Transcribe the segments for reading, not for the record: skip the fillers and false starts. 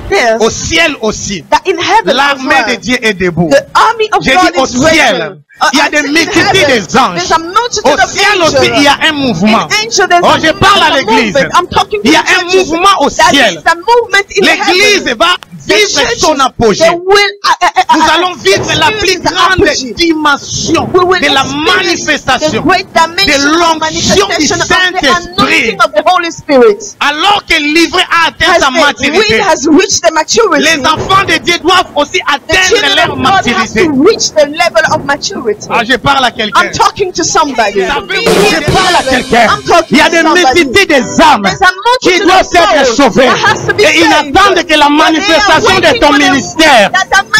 this, au ciel aussi, that in heaven as l'armée de well, Dieu est debout. the army of J'ai God dit au is raging. ciel, il y a des multitudes des anges. There's a multitude Au of ciel aussi, il y angels. a un mouvement. In angel, there's Oh, a je parle à l'église. movement. I'm talking to Il y a the un churches. mouvement au That ciel. is the movement in L'église heaven. va The vivre churches, son apogée. they will, Nous allons vivre la plus experience the grande apogee. dimension We will de la experience the manifestation great dimension de of l'onction du manifestation of the Saint-Esprit. anointing of the Holy Spirit. Alors que le livret a atteint As sa the maturité, wind has reached the maturity, les enfants de Dieu doivent aussi the atteindre children leur of God has maturité. to reach the level of maturity. Ah, je parle à quelqu'un. I'm talking to somebody. Ça veut dire que je parle à quelqu'un. I'm talking Il y a to des somebody. multitudes des âmes There's a qui multitude doivent of souls être sauvées. that has to be Et ils saved. attendent que la manifestation de ton ministère.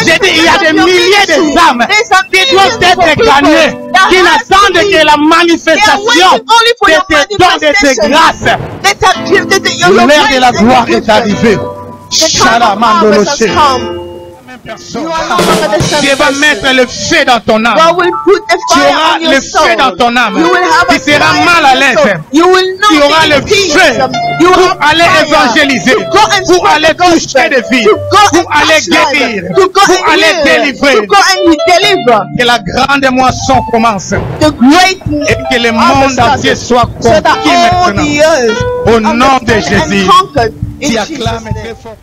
J'ai dit, il y a des milliers de âmes qui doivent être gagnées, qui n'attendent que la manifestation de tes dons, de tes grâces. L'heure de la gloire est arrivée. Shalamandoloché. Dieu va mettre le feu dans ton âme. Tu auras le feu dans ton âme. Tu seras mal à l'aise. Tu auras le feu pour aller évangéliser, pour aller toucher des vies, pour aller guérir, pour aller délivrer. Que la grande moisson commence et que le monde entier soit conquis maintenant. Au nom de Jésus, tu acclames très fort.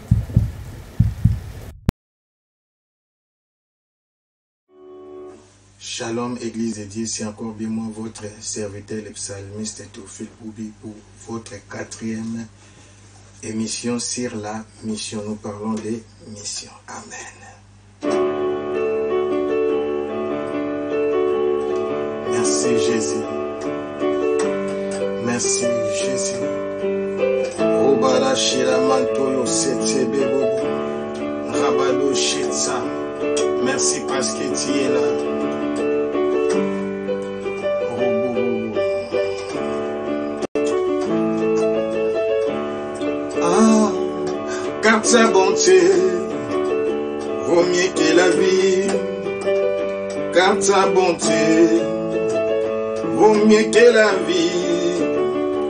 Shalom Église de Dieu, c'est encore bien moi votre serviteur le psalmiste Théophile Boubi pour votre 4e émission sur la mission. Nous parlons des missions. Amen. Merci Jésus. Merci Jésus. Obara Shira Mantoyo Setsebe Bobo. Rabado Shitsa. Merci parce que tu es là. Car sa bonté vaut mieux que la vie. Car sa bonté vaut mieux que la vie.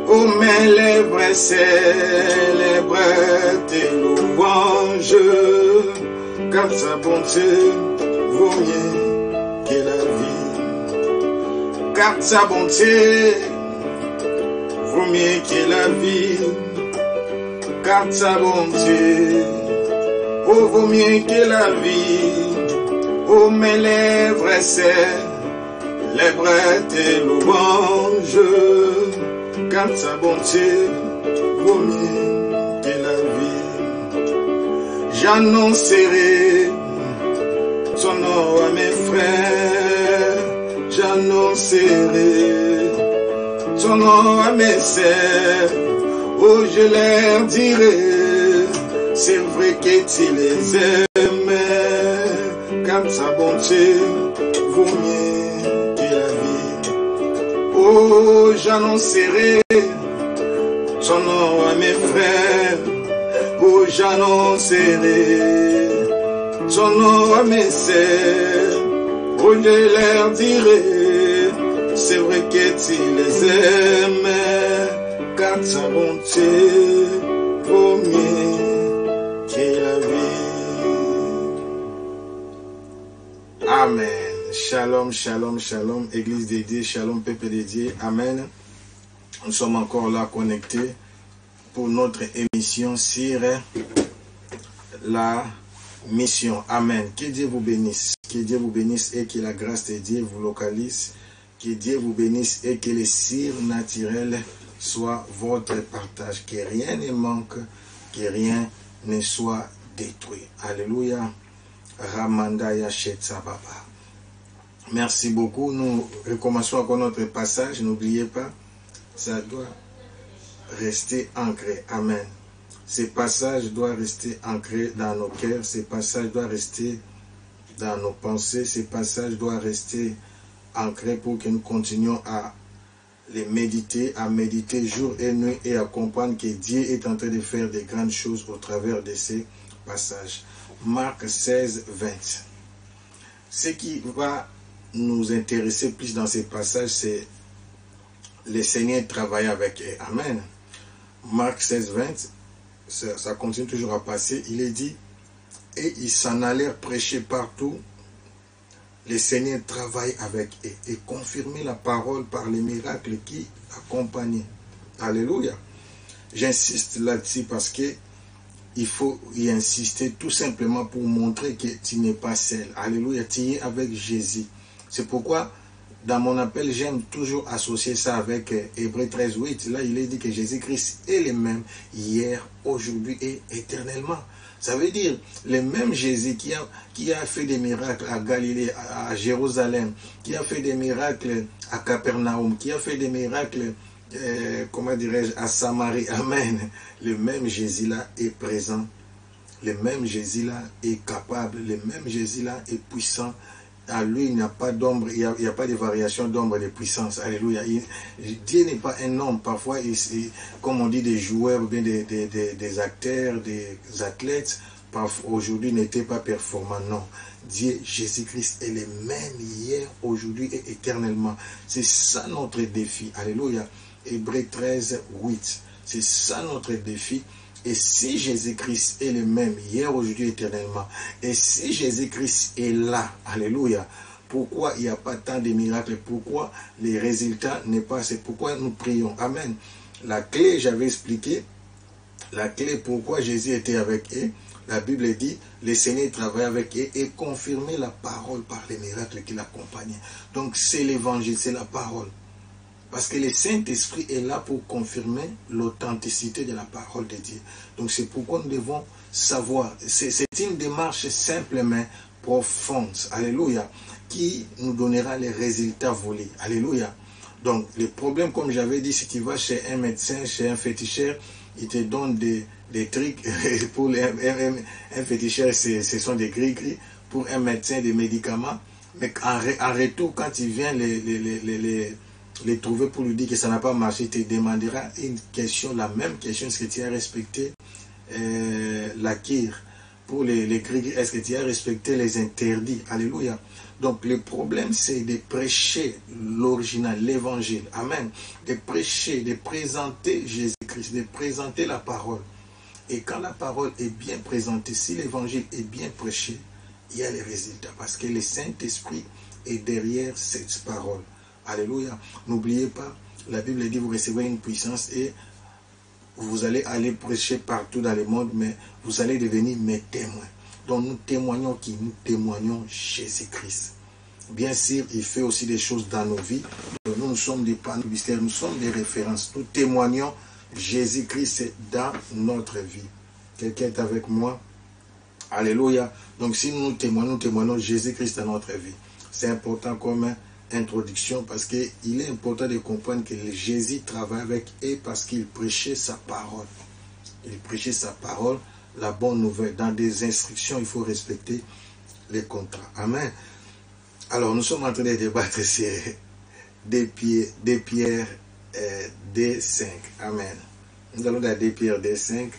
Oh, mes lèvres célèbrent tes louanges. Car sa bonté vaut mieux que la vie. Car sa bonté vaut mieux que la vie. Car sa bonté, oh, vaut mieux que la vie. Oh, mes lèvres célèbrent tes louanges. Car sa bonté, vaut mieux que la vie. J'annoncerai ton nom à mes frères. J'annoncerai ton nom à mes sœurs. Oh, je leur dirai, c'est vrai que tu les aimes, car sa bonté vaut mieux que la vie. Oh, j'annoncerai ton nom à mes frères. Oh, j'annoncerai ton nom à mes sœurs. Oh, je leur dirai, c'est vrai que tu les aimes, car sa bonté vaut mieux que la vie. Amen. Shalom, shalom, shalom. Église de Dieu, shalom, peuple de Dieu. Amen. Nous sommes encore là connectés pour notre émission sur la mission. Amen. Que Dieu vous bénisse. Que Dieu vous bénisse et que la grâce de Dieu vous localise. Que Dieu vous bénisse et que le surnaturel soit votre partage, que rien ne manque, que rien ne soit détruit. Alléluia. Ramandaya Shetsababa. Merci beaucoup. Nous recommençons encore notre passage. N'oubliez pas, ça doit rester ancré. Amen. Ce passage doit rester ancré dans nos cœurs. Ce passage doit rester dans nos pensées. Ce passage doit rester ancré pour que nous continuions à les méditer, à méditer jour et nuit et à comprendre que Dieu est en train de faire de grandes choses au travers de ces passages. Marc 16, 20. Ce qui va nous intéresser plus dans ces passages, c'est le Seigneur travailler avec eux. Amen. Marc 16, 20. ça continue toujours à passer. Il est dit, et ils s'en allèrent prêcher partout. Le Seigneur travaille avec eux et confirmer la parole par les miracles qui accompagnaient. Alléluia. J'insiste là-dessus parce que il faut y insister tout simplement pour montrer que tu n'es pas seul. Alléluia. Tu es avec Jésus. C'est pourquoi dans mon appel, j'aime toujours associer ça avec Hébreux 13, 8. Là, il est dit que Jésus-Christ est le même hier, aujourd'hui et éternellement. Ça veut dire, le même Jésus qui a fait des miracles à Galilée, à Jérusalem, qui a fait des miracles à Capernaum, qui a fait des miracles, comment dirais-je, à Samarie. Amen. Le même Jésus-là est présent. Le même Jésus-là est capable. Le même Jésus-là est puissant. À lui, il n'y a pas d'ombre, il n'y a pas de variation d'ombre de puissance. Alléluia. Dieu n'est pas un homme. Parfois, comme on dit, des joueurs, ou bien des acteurs, des athlètes, aujourd'hui n'étaient pas performants. Non. Dieu, Jésus-Christ est le même hier, aujourd'hui et éternellement. C'est ça notre défi. Alléluia. Hébreux 13, 8. C'est ça notre défi. Et si Jésus-Christ est le même hier, aujourd'hui, éternellement, et si Jésus-Christ est là, alléluia, pourquoi il n'y a pas tant de miracles? Pourquoi les résultats n'est pas? C'est pourquoi nous prions. Amen. La clé, j'avais expliqué, la clé pourquoi Jésus était avec eux. La Bible dit, le Seigneur travaillait avec eux et confirmait la parole par les miracles qui l'accompagnaient. Donc c'est l'évangile, c'est la parole. Parce que le Saint-Esprit est là pour confirmer l'authenticité de la parole de Dieu. Donc c'est pourquoi nous devons savoir. C'est une démarche simple mais profonde. Alléluia. Qui nous donnera les résultats voulés. Alléluia. Donc le problème, comme j'avais dit, si tu vas chez un médecin, chez un féticheur, il te donne des trucs. Pour un féticheur, ce sont des gris-gris. Pour un médecin, des médicaments. Mais en retour, quand il vient les trouver pour lui dire que ça n'a pas marché, il te demandera une question, la même question, est-ce que tu as respecté la kir? Pour les gris, est-ce que tu as respecté les interdits? Alléluia. Donc le problème, c'est de prêcher l'original, l'évangile. Amen. De prêcher, de présenter Jésus-Christ, de présenter la parole. Et quand la parole est bien présentée, si l'évangile est bien prêché, il y a les résultats. Parce que le Saint-Esprit est derrière cette parole. Alléluia. N'oubliez pas, la Bible dit, vous recevrez une puissance et vous allez aller prêcher partout dans le monde, mais vous allez devenir mes témoins. Donc nous témoignons qui? Nous témoignons Jésus-Christ. Bien sûr, il fait aussi des choses dans nos vies. Nous sommes des panneaux publicitaires, nous sommes des références. Nous témoignons Jésus-Christ dans notre vie. Quelqu'un est avec moi? Alléluia. Donc si nous témoignons Jésus-Christ dans notre vie. C'est important comme introduction parce qu'il est important de comprendre que Jésus travaille avec eux parce qu'il prêchait sa parole. Il prêchait sa parole, la bonne nouvelle. Dans des instructions, il faut respecter les contrats. Amen. Alors, nous sommes en train de débattre sur 2 Pierre D5. Amen. Nous allons dans 2 Pierre D5.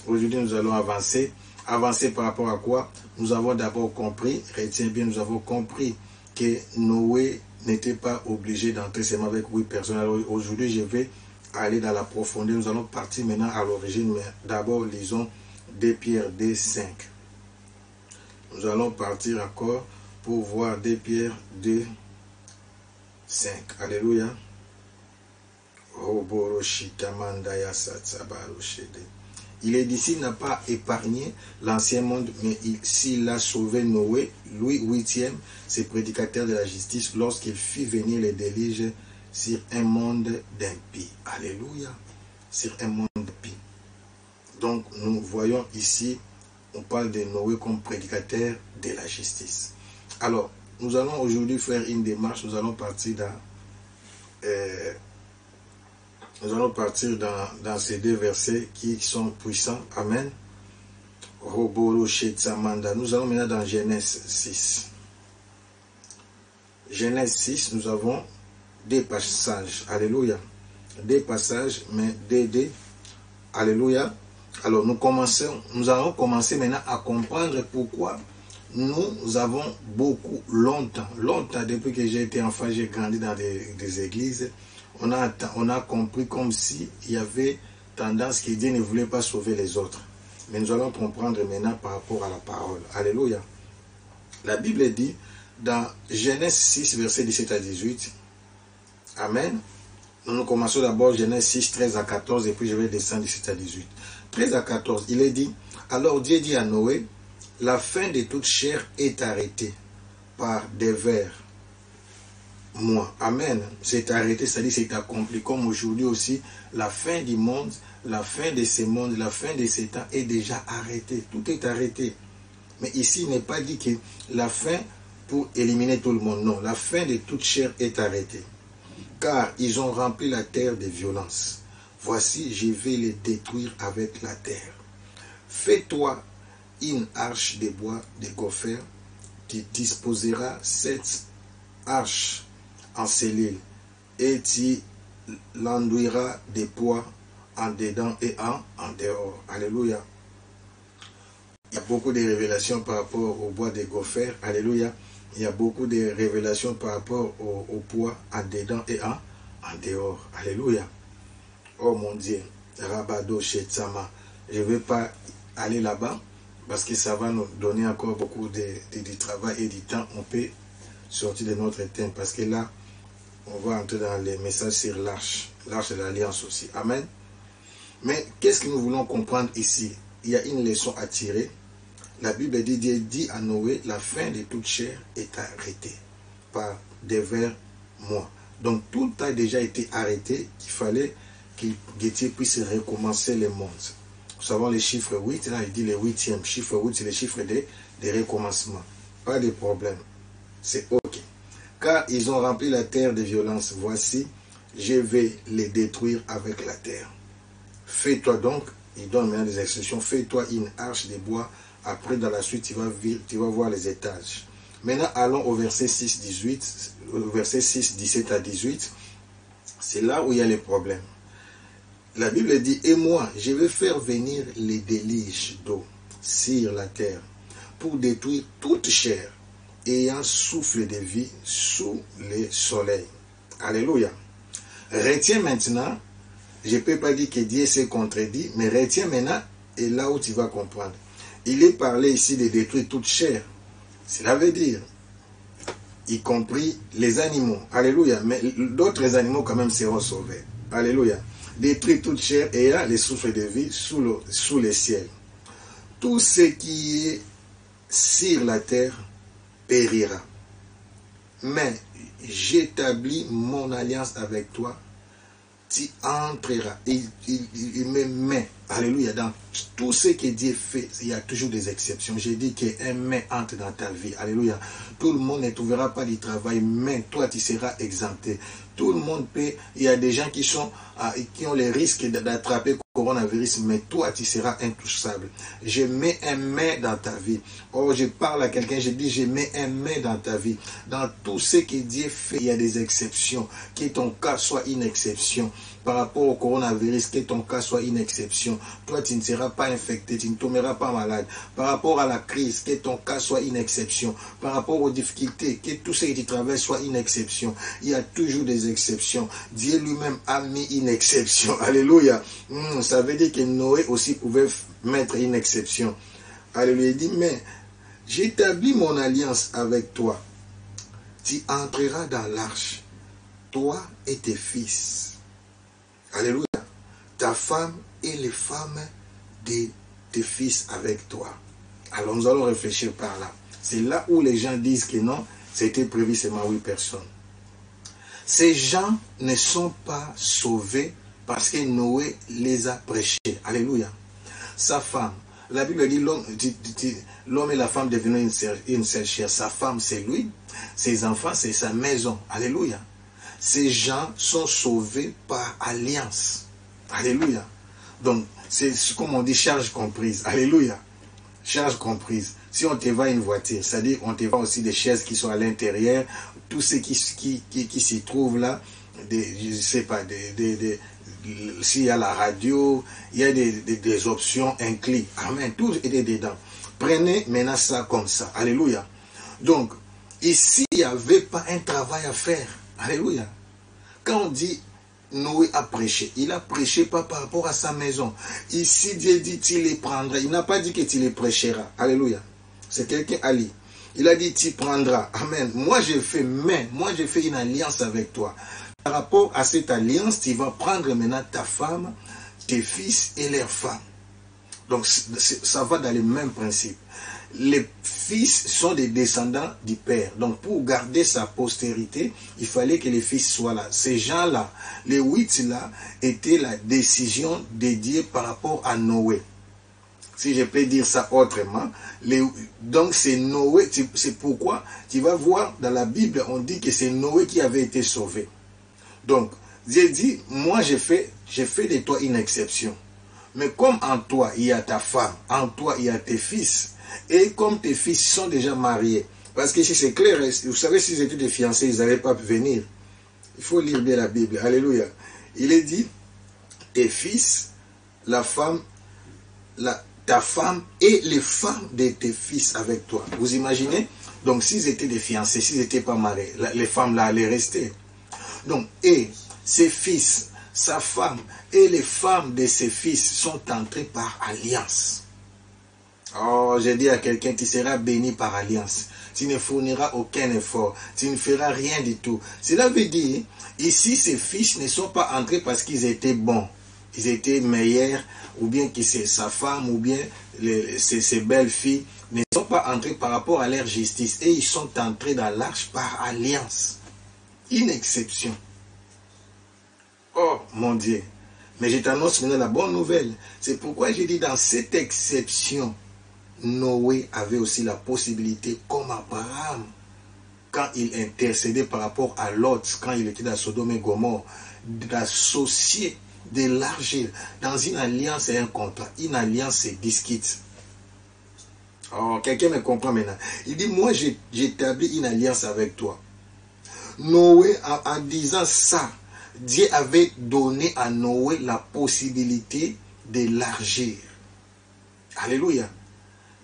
Aujourd'hui, nous allons avancer. Avancer par rapport à quoi? Nous avons d'abord compris, retiens bien, nous avons compris que Noé n'était pas obligé d'entrer seulement avec 8 personnes. Alors aujourd'hui, je vais aller dans la profondeur. Nous allons partir maintenant à l'origine, mais d'abord, lisons 2 Pierre D5. Nous allons partir encore pour voir 2 Pierre D5. Alléluia. Il est d'ici, n'a pas épargné l'ancien monde, mais s'il a sauvé Noé, Louis VIII, ses prédicateurs de la justice, lorsqu'il fit venir les déluges sur un monde d'impies. Alléluia. Sur un monde d'impies. Donc, nous voyons ici, on parle de Noé comme prédicateur de la justice. Alors, nous allons aujourd'hui faire une démarche, nous allons partir dans ces 2 versets qui sont puissants. Amen. Nous allons maintenant dans Genèse 6. Genèse 6, nous avons 2 passages. Alléluia. 2 passages, mais 2. Alléluia. Alors nous allons commencer maintenant à comprendre pourquoi nous avons longtemps, depuis que j'ai été enfant, j'ai grandi dans des églises. On a compris comme s'il y avait tendance que Dieu ne voulait pas sauver les autres. Mais nous allons comprendre maintenant par rapport à la parole. Alléluia. La Bible dit dans Genèse 6, verset 17 à 18. Amen. Nous commençons d'abord Genèse 6, 13 à 14 et puis je vais descendre 17 à 18. 13 à 14, il est dit, alors Dieu dit à Noé, la fin de toute chair est arrêtée par des vers. Moi, amen. C'est arrêté, c'est-à-dire c'est accompli. Comme aujourd'hui aussi, la fin du monde, la fin de ce monde, la fin de ce temps est déjà arrêtée. Tout est arrêté. Mais ici, il n'est pas dit que la fin pour éliminer tout le monde. Non, la fin de toute chair est arrêtée. Car ils ont rempli la terre de violence. Voici, je vais les détruire avec la terre. Fais-toi une arche de bois de gopher. Tu disposeras 7 arches en cellule et tu l'enduiras de poids en dedans et en dehors. Alléluia. Il y a beaucoup de révélations par rapport au bois de gopher. Alléluia. Il y a beaucoup de révélations par rapport au poids en dedans et en dehors. Alléluia. Oh mon Dieu. Rabado Shetsama. Je ne vais pas aller là-bas parce que ça va nous donner encore beaucoup de travail et du temps. On peut sortir de notre thème parce que là, on va entrer dans les messages sur l'arche. L'arche de l'alliance aussi. Amen. Mais qu'est-ce que nous voulons comprendre ici? Il y a une leçon à tirer. La Bible dit, Dieu dit à Noé, la fin de toute chair est arrêtée par des vers moi. Donc tout a déjà été arrêté. Il fallait que Dieu puisse recommencer le monde. Nous savons les chiffres 8, là il dit le 8e. Chiffre 8, c'est le chiffre de recommencement. Pas de problème. C'est ok. Car ils ont rempli la terre de violence. Voici, je vais les détruire avec la terre. Fais-toi donc, il donne maintenant des expressions, fais-toi une arche de bois. Après, dans la suite, tu vas voir les étages. Maintenant, allons au verset 6, 18, verset 6, 17 à 18. C'est là où il y a les problèmes. La Bible dit, et moi, je vais faire venir les déluges d'eau sur la terre pour détruire toute chair ayant souffle de vie sous le soleil. Alléluia. Retiens maintenant, je ne peux pas dire que Dieu s'est contredit, mais retiens maintenant, et là où tu vas comprendre. Il est parlé ici de détruire toute chair. Cela veut dire, y compris les animaux. Alléluia. Mais d'autres animaux quand même seront sauvés. Alléluia. Détruire toute chair ayant le souffle de vie sous le ciel. Tout ce qui est sur la terre périra. Mais j'établis mon alliance avec toi. Tu entreras. Il me met, alléluia, dans tout ce que Dieu fait, il y a toujours des exceptions. J'ai dit qu'un mais entre dans ta vie. Alléluia. Tout le monde ne trouvera pas du travail, mais toi, tu seras exempté. Tout le monde peut, il y a des gens qui ont le risque d'attraper le coronavirus, mais toi, tu seras intouchable. Je mets un mais dans ta vie. Oh, je parle à quelqu'un, je dis, je mets un mais dans ta vie. Dans tout ce que Dieu fait, il y a des exceptions. Que ton cas soit une exception. Par rapport au coronavirus, que ton cas soit une exception. Toi, tu ne seras pas infecté, tu ne tomberas pas malade. Par rapport à la crise, que ton cas soit une exception. Par rapport aux difficultés, que tout ce que tu traverses soit une exception. Il y a toujours des exceptions. Dieu lui-même a mis une exception. Alléluia. Ça veut dire que Noé aussi pouvait mettre une exception. Alléluia. Il dit, mais j'établis mon alliance avec toi. Tu entreras dans l'arche, toi et tes fils. Alléluia. Ta femme et les femmes de tes fils avec toi. Alors nous allons réfléchir par là. C'est là où les gens disent que non, c'était prévu seulement 8 personnes. Ces gens ne sont pas sauvés parce que Noé les a prêchés. Alléluia. Sa femme. La Bible dit l'homme et la femme devenaient une seule chair. Sa femme, c'est lui. Ses enfants, c'est sa maison. Alléluia. Ces gens sont sauvés par alliance. Alléluia. Donc, c'est comme on dit, charge comprise. Alléluia. Charge comprise. Si on te vend une voiture, c'est-à-dire on te vend aussi des chaises qui sont à l'intérieur, tout ce qui s'y trouve là, je ne sais pas, s'il y a la radio, il y a des options incluses. Amen. Tout est dedans. Prenez maintenant ça comme ça. Alléluia. Donc, ici, il n'y avait pas un travail à faire. Alléluia. Quand on dit Noé a prêché. Il a prêché pas par rapport à sa maison. Ici, Dieu dit tu les prendras. Il n'a pas dit que tu les prêcheras. Alléluia. C'est quelqu'un Ali. Il a dit tu prendras. Amen. Moi j'ai fait une alliance avec toi. Par rapport à cette alliance, tu vas prendre maintenant ta femme, tes fils et leurs femmes. Donc ça va dans les mêmes principes. Les fils sont des descendants du père. Donc pour garder sa postérité, il fallait que les fils soient là. Ces gens-là, les 8 là, étaient la décision dédiée par rapport à Noé. Si je peux dire ça autrement. Donc c'est Noé, c'est pourquoi tu vas voir dans la Bible, on dit que c'est Noé qui avait été sauvé. Donc Dieu dit, moi j'ai fait de toi une exception. Mais comme en toi il y a ta femme, en toi il y a tes fils, et comme tes fils sont déjà mariés, parce que si c'est clair, vous savez, s'ils étaient des fiancés, ils n'avaient pas pu venir. Il faut lire bien la Bible. Alléluia. Il est dit, tes fils, la femme, ta femme et les femmes de tes fils avec toi. Vous imaginez? Donc s'ils étaient des fiancés, s'ils n'étaient pas mariés, les femmes là allaient rester. Donc, et ses fils, sa femme et les femmes de ses fils sont entrés par alliance. Oh, j'ai dit à quelqu'un, tu seras béni par alliance. Tu ne fourniras aucun effort. Tu ne feras rien du tout. Cela veut dire, ici, ces fils ne sont pas entrés parce qu'ils étaient bons. Ils étaient meilleurs, ou bien que c'est sa femme, ou bien ses belles filles, ne sont pas entrés par rapport à leur justice. Et ils sont entrés dans l'arche par alliance. Une exception. Oh, mon Dieu. Mais je t'annonce maintenant la bonne nouvelle. C'est pourquoi j'ai dit dans cette exception, Noé avait aussi la possibilité, comme Abraham, quand il intercédait par rapport à Lot, quand il était dans Sodome et Gomorrhe, d'associer, d'élargir dans une alliance et un contrat. Une alliance, c'est disquite. Oh, quelqu'un me comprend maintenant. Il dit, moi j'établis une alliance avec toi. Noé, en disant ça, Dieu avait donné à Noé la possibilité d'élargir. Alléluia.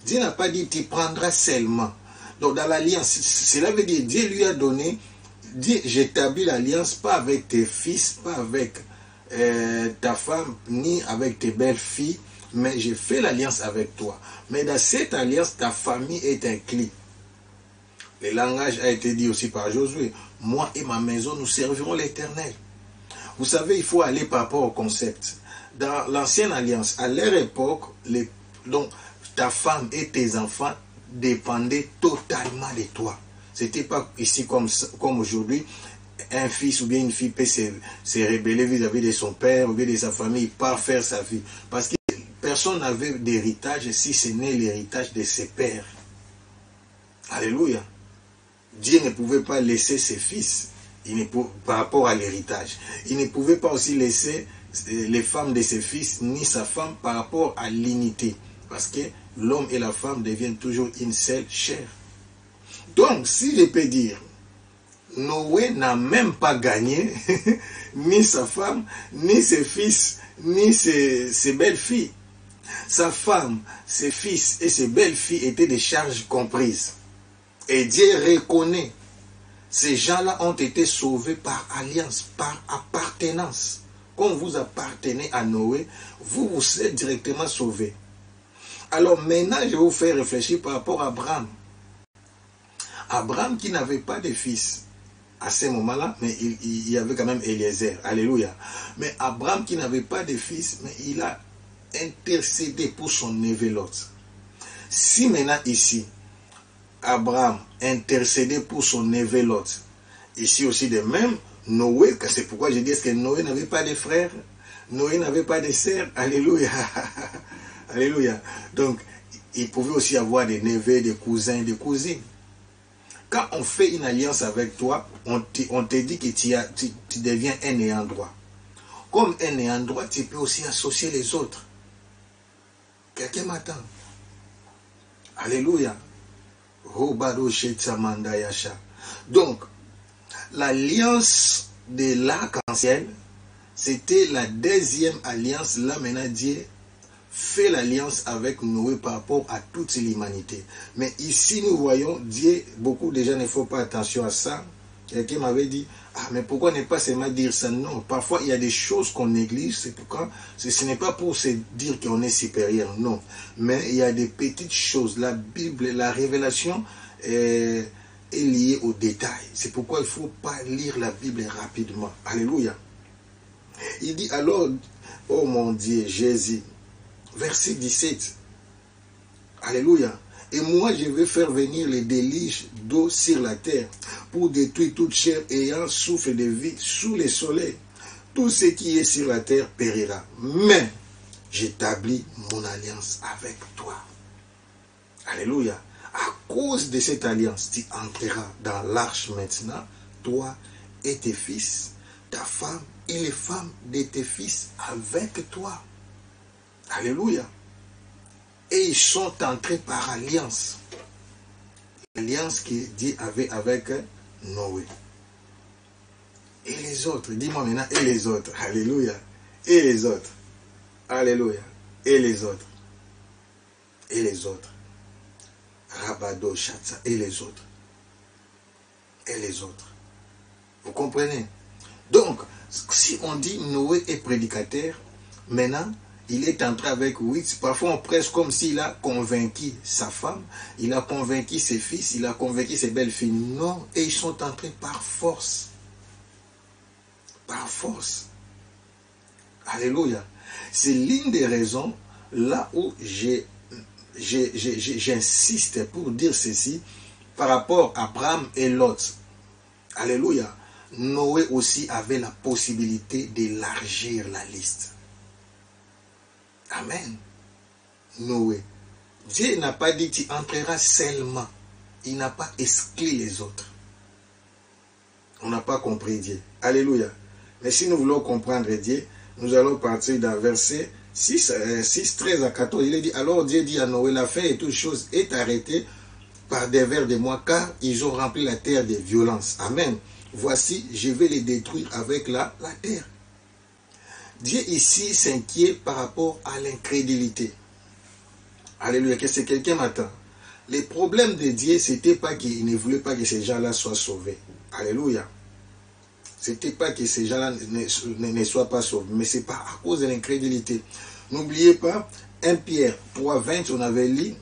Dieu n'a pas dit tu prendras seulement. Donc dans l'alliance, cela veut dire Dieu lui a donné, Dieu, j'établis l'alliance pas avec tes fils, pas avec ta femme, ni avec tes belles filles, mais j'ai fait l'alliance avec toi. Mais dans cette alliance, ta famille est inclue. Le langage a été dit aussi par Josué. Moi et ma maison, nous servirons l'Éternel. Vous savez, il faut aller par rapport au concept. Dans l'ancienne alliance, à leur époque, donc ta femme et tes enfants dépendaient totalement de toi. Ce n'était pas ici comme aujourd'hui, un fils ou bien une fille peut se rébeller vis-à-vis de son père ou bien de sa famille, pas faire sa vie. Parce que personne n'avait d'héritage si ce n'est l'héritage de ses pères. Alléluia. Dieu ne pouvait pas laisser ses fils par rapport à l'héritage. Il ne pouvait pas aussi laisser les femmes de ses fils ni sa femme par rapport à l'unité. Parce que l'homme et la femme deviennent toujours une seule chair. Donc, si je peux dire, Noé n'a même pas gagné ni sa femme, ni ses fils, ni ses belles-filles. Sa femme, ses fils et ses belles-filles étaient des charges comprises. Et Dieu reconnaît, ces gens-là ont été sauvés par alliance, par appartenance. Quand vous appartenez à Noé, vous êtes directement sauvés. Alors maintenant, je vais vous faire réfléchir par rapport à Abraham. Abraham qui n'avait pas de fils à ce moment-là, mais il y avait quand même Eliezer. Alléluia. Mais Abraham qui n'avait pas de fils, mais il a intercédé pour son neveu Lot. Si maintenant ici, Abraham intercédait pour son neveu Lot, ici aussi de même, Noé, c'est pourquoi je dis que Noé n'avait pas de frères, Noé n'avait pas de sœurs. Alléluia. Alléluia. Donc, il pouvait aussi avoir des neveux, des cousins, des cousines. Quand on fait une alliance avec toi, on te dit que tu deviens un ayant droit. Comme un ayant droit, tu peux aussi associer les autres. Quelqu'un m'attend. Alléluia. Donc, l'alliance de l'arc-en-ciel, c'était la deuxième alliance. Là, maintenant, Dieu fait l'alliance avec Noé par rapport à toute l'humanité. Mais ici, nous voyons Dieu, beaucoup de gens ne font pas attention à ça. Quelqu'un m'avait dit, ah, mais pourquoi ne pas seulement dire ça? Non, parfois il y a des choses qu'on néglige, c'est pourquoi ce n'est pas pour se dire qu'on est supérieur, non. Mais il y a des petites choses. La Bible, la révélation est liée aux détails. C'est pourquoi il ne faut pas lire la Bible rapidement. Alléluia. Il dit alors, oh mon Dieu, Jésus, verset 17. Alléluia. Et moi, je vais faire venir les déluges d'eau sur la terre pour détruire toute chair ayant souffle de vie sous le soleil. Tout ce qui est sur la terre périra. Mais j'établis mon alliance avec toi. Alléluia. À cause de cette alliance, tu entreras dans l'arche maintenant, toi et tes fils, ta femme et les femmes de tes fils avec toi. Alléluia. Et ils sont entrés par alliance. L'alliance que Dieu avait avec Noé. Et les autres, dis-moi maintenant, et les autres. Alléluia. Et les autres. Alléluia. Et les autres. Et les autres. Rabado Shatsa. Et les autres. Et les autres. Vous comprenez? Donc, si on dit Noé est prédicateur, maintenant, il est entré avec 8. Parfois, on presse comme s'il a convaincu sa femme, il a convaincu ses fils, il a convaincu ses belles-filles. Non, et ils sont entrés par force. Par force. Alléluia. C'est l'une des raisons là où j'insiste pour dire ceci par rapport à Abraham et Lot. Alléluia. Noé aussi avait la possibilité d'élargir la liste. Amen. Noé. Dieu n'a pas dit tu entreras seulement. Il n'a pas exclu les autres. On n'a pas compris Dieu. Alléluia. Mais si nous voulons comprendre Dieu, nous allons partir d'un verset 6, 13 à 14. Il est dit, alors Dieu dit à Noé, la fin et toute chose est arrêtée par des vers de moi, car ils ont rempli la terre de violence. Amen. Voici, je vais les détruire avec la terre. Dieu ici s'inquiète par rapport à l'incrédulité. Alléluia, que c'est quelqu'un m'attend. Les problèmes de Dieu, ce n'était pas qu'il ne voulait pas que ces gens-là soient sauvés. Alléluia. Ce n'était pas que ces gens-là ne soient pas sauvés, mais c'est pas à cause de l'incrédulité. N'oubliez pas, 1 Pierre 3, 20, on avait lu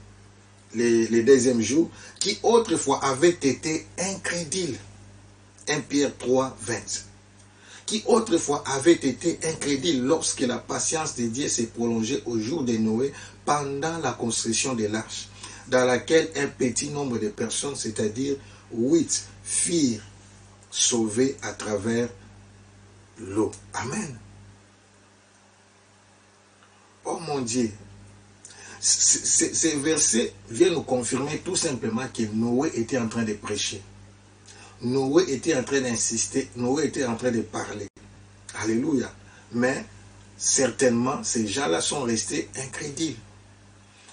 les deuxièmes jours, qui autrefois avaient été incrédules. 1 Pierre 3, 20. Qui autrefois avait été incrédule lorsque la patience de Dieu s'est prolongée au jour de Noé pendant la construction de l'arche, dans laquelle un petit nombre de personnes, c'est-à-dire 8, firent sauver à travers l'eau. Amen. Oh mon Dieu. Ces versets viennent nous confirmer tout simplement que Noé était en train de prêcher. Noé était en train d'insister, Noé était en train de parler. Alléluia. Mais certainement, ces gens-là sont restés incrédules.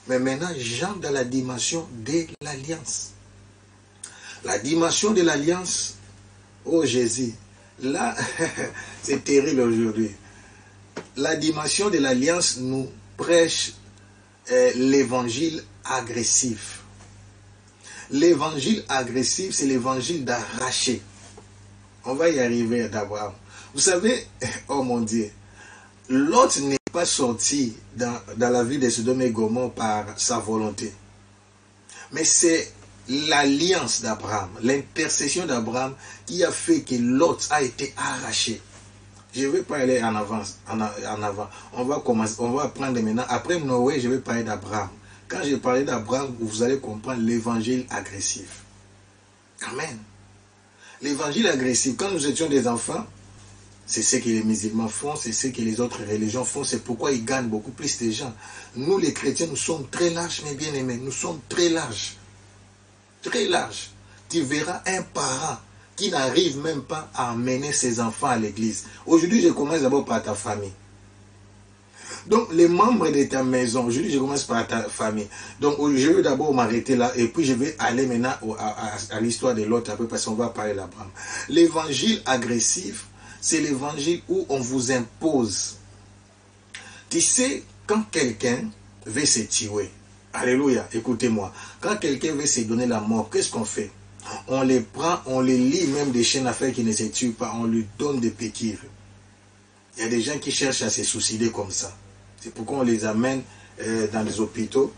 Mais maintenant, j'entre dans la dimension de l'alliance. La dimension de l'alliance, oh Jésus, là, c'est terrible aujourd'hui. La dimension de l'alliance nous prêche l'évangile agressif. L'évangile agressif, c'est l'évangile d'arracher. On va y arriver d'abord. Vous savez, oh mon Dieu, Lot n'est pas sorti dans la vie de Sodome et Gomorrhe par sa volonté. Mais c'est l'alliance d'Abraham, l'intercession d'Abraham qui a fait que Lot a été arraché. Je ne vais pas aller en avant. On va commencer, on va prendre maintenant. Après Noé, je vais parler d'Abraham. Quand je parlais d'Abraham, vous allez comprendre l'évangile agressif. Amen. L'évangile agressif, quand nous étions des enfants, c'est ce que les musulmans font, c'est ce que les autres religions font, c'est pourquoi ils gagnent beaucoup plus de gens. Nous, les chrétiens, nous sommes très larges, mes bien-aimés, nous sommes très larges. Très larges. Tu verras un parent qui n'arrive même pas à emmener ses enfants à l'église. Aujourd'hui, je commence d'abord par ta famille. Donc, les membres de ta maison, aujourd'hui, je commence par ta famille. Donc, je vais d'abord m'arrêter là, et puis je vais aller maintenant à l'histoire de l'autre, après, parce qu'on va parler d'Abraham. L'évangile agressif, c'est l'évangile où on vous impose. Tu sais, quand quelqu'un veut se tuer, alléluia, écoutez-moi, quand quelqu'un veut se donner la mort, qu'est-ce qu'on fait? On les prend, on les lit même des chaînes à fer qui ne se tuent pas, on lui donne des piqûres. Il y a des gens qui cherchent à se suicider comme ça. C'est pourquoi on les amène dans les hôpitaux,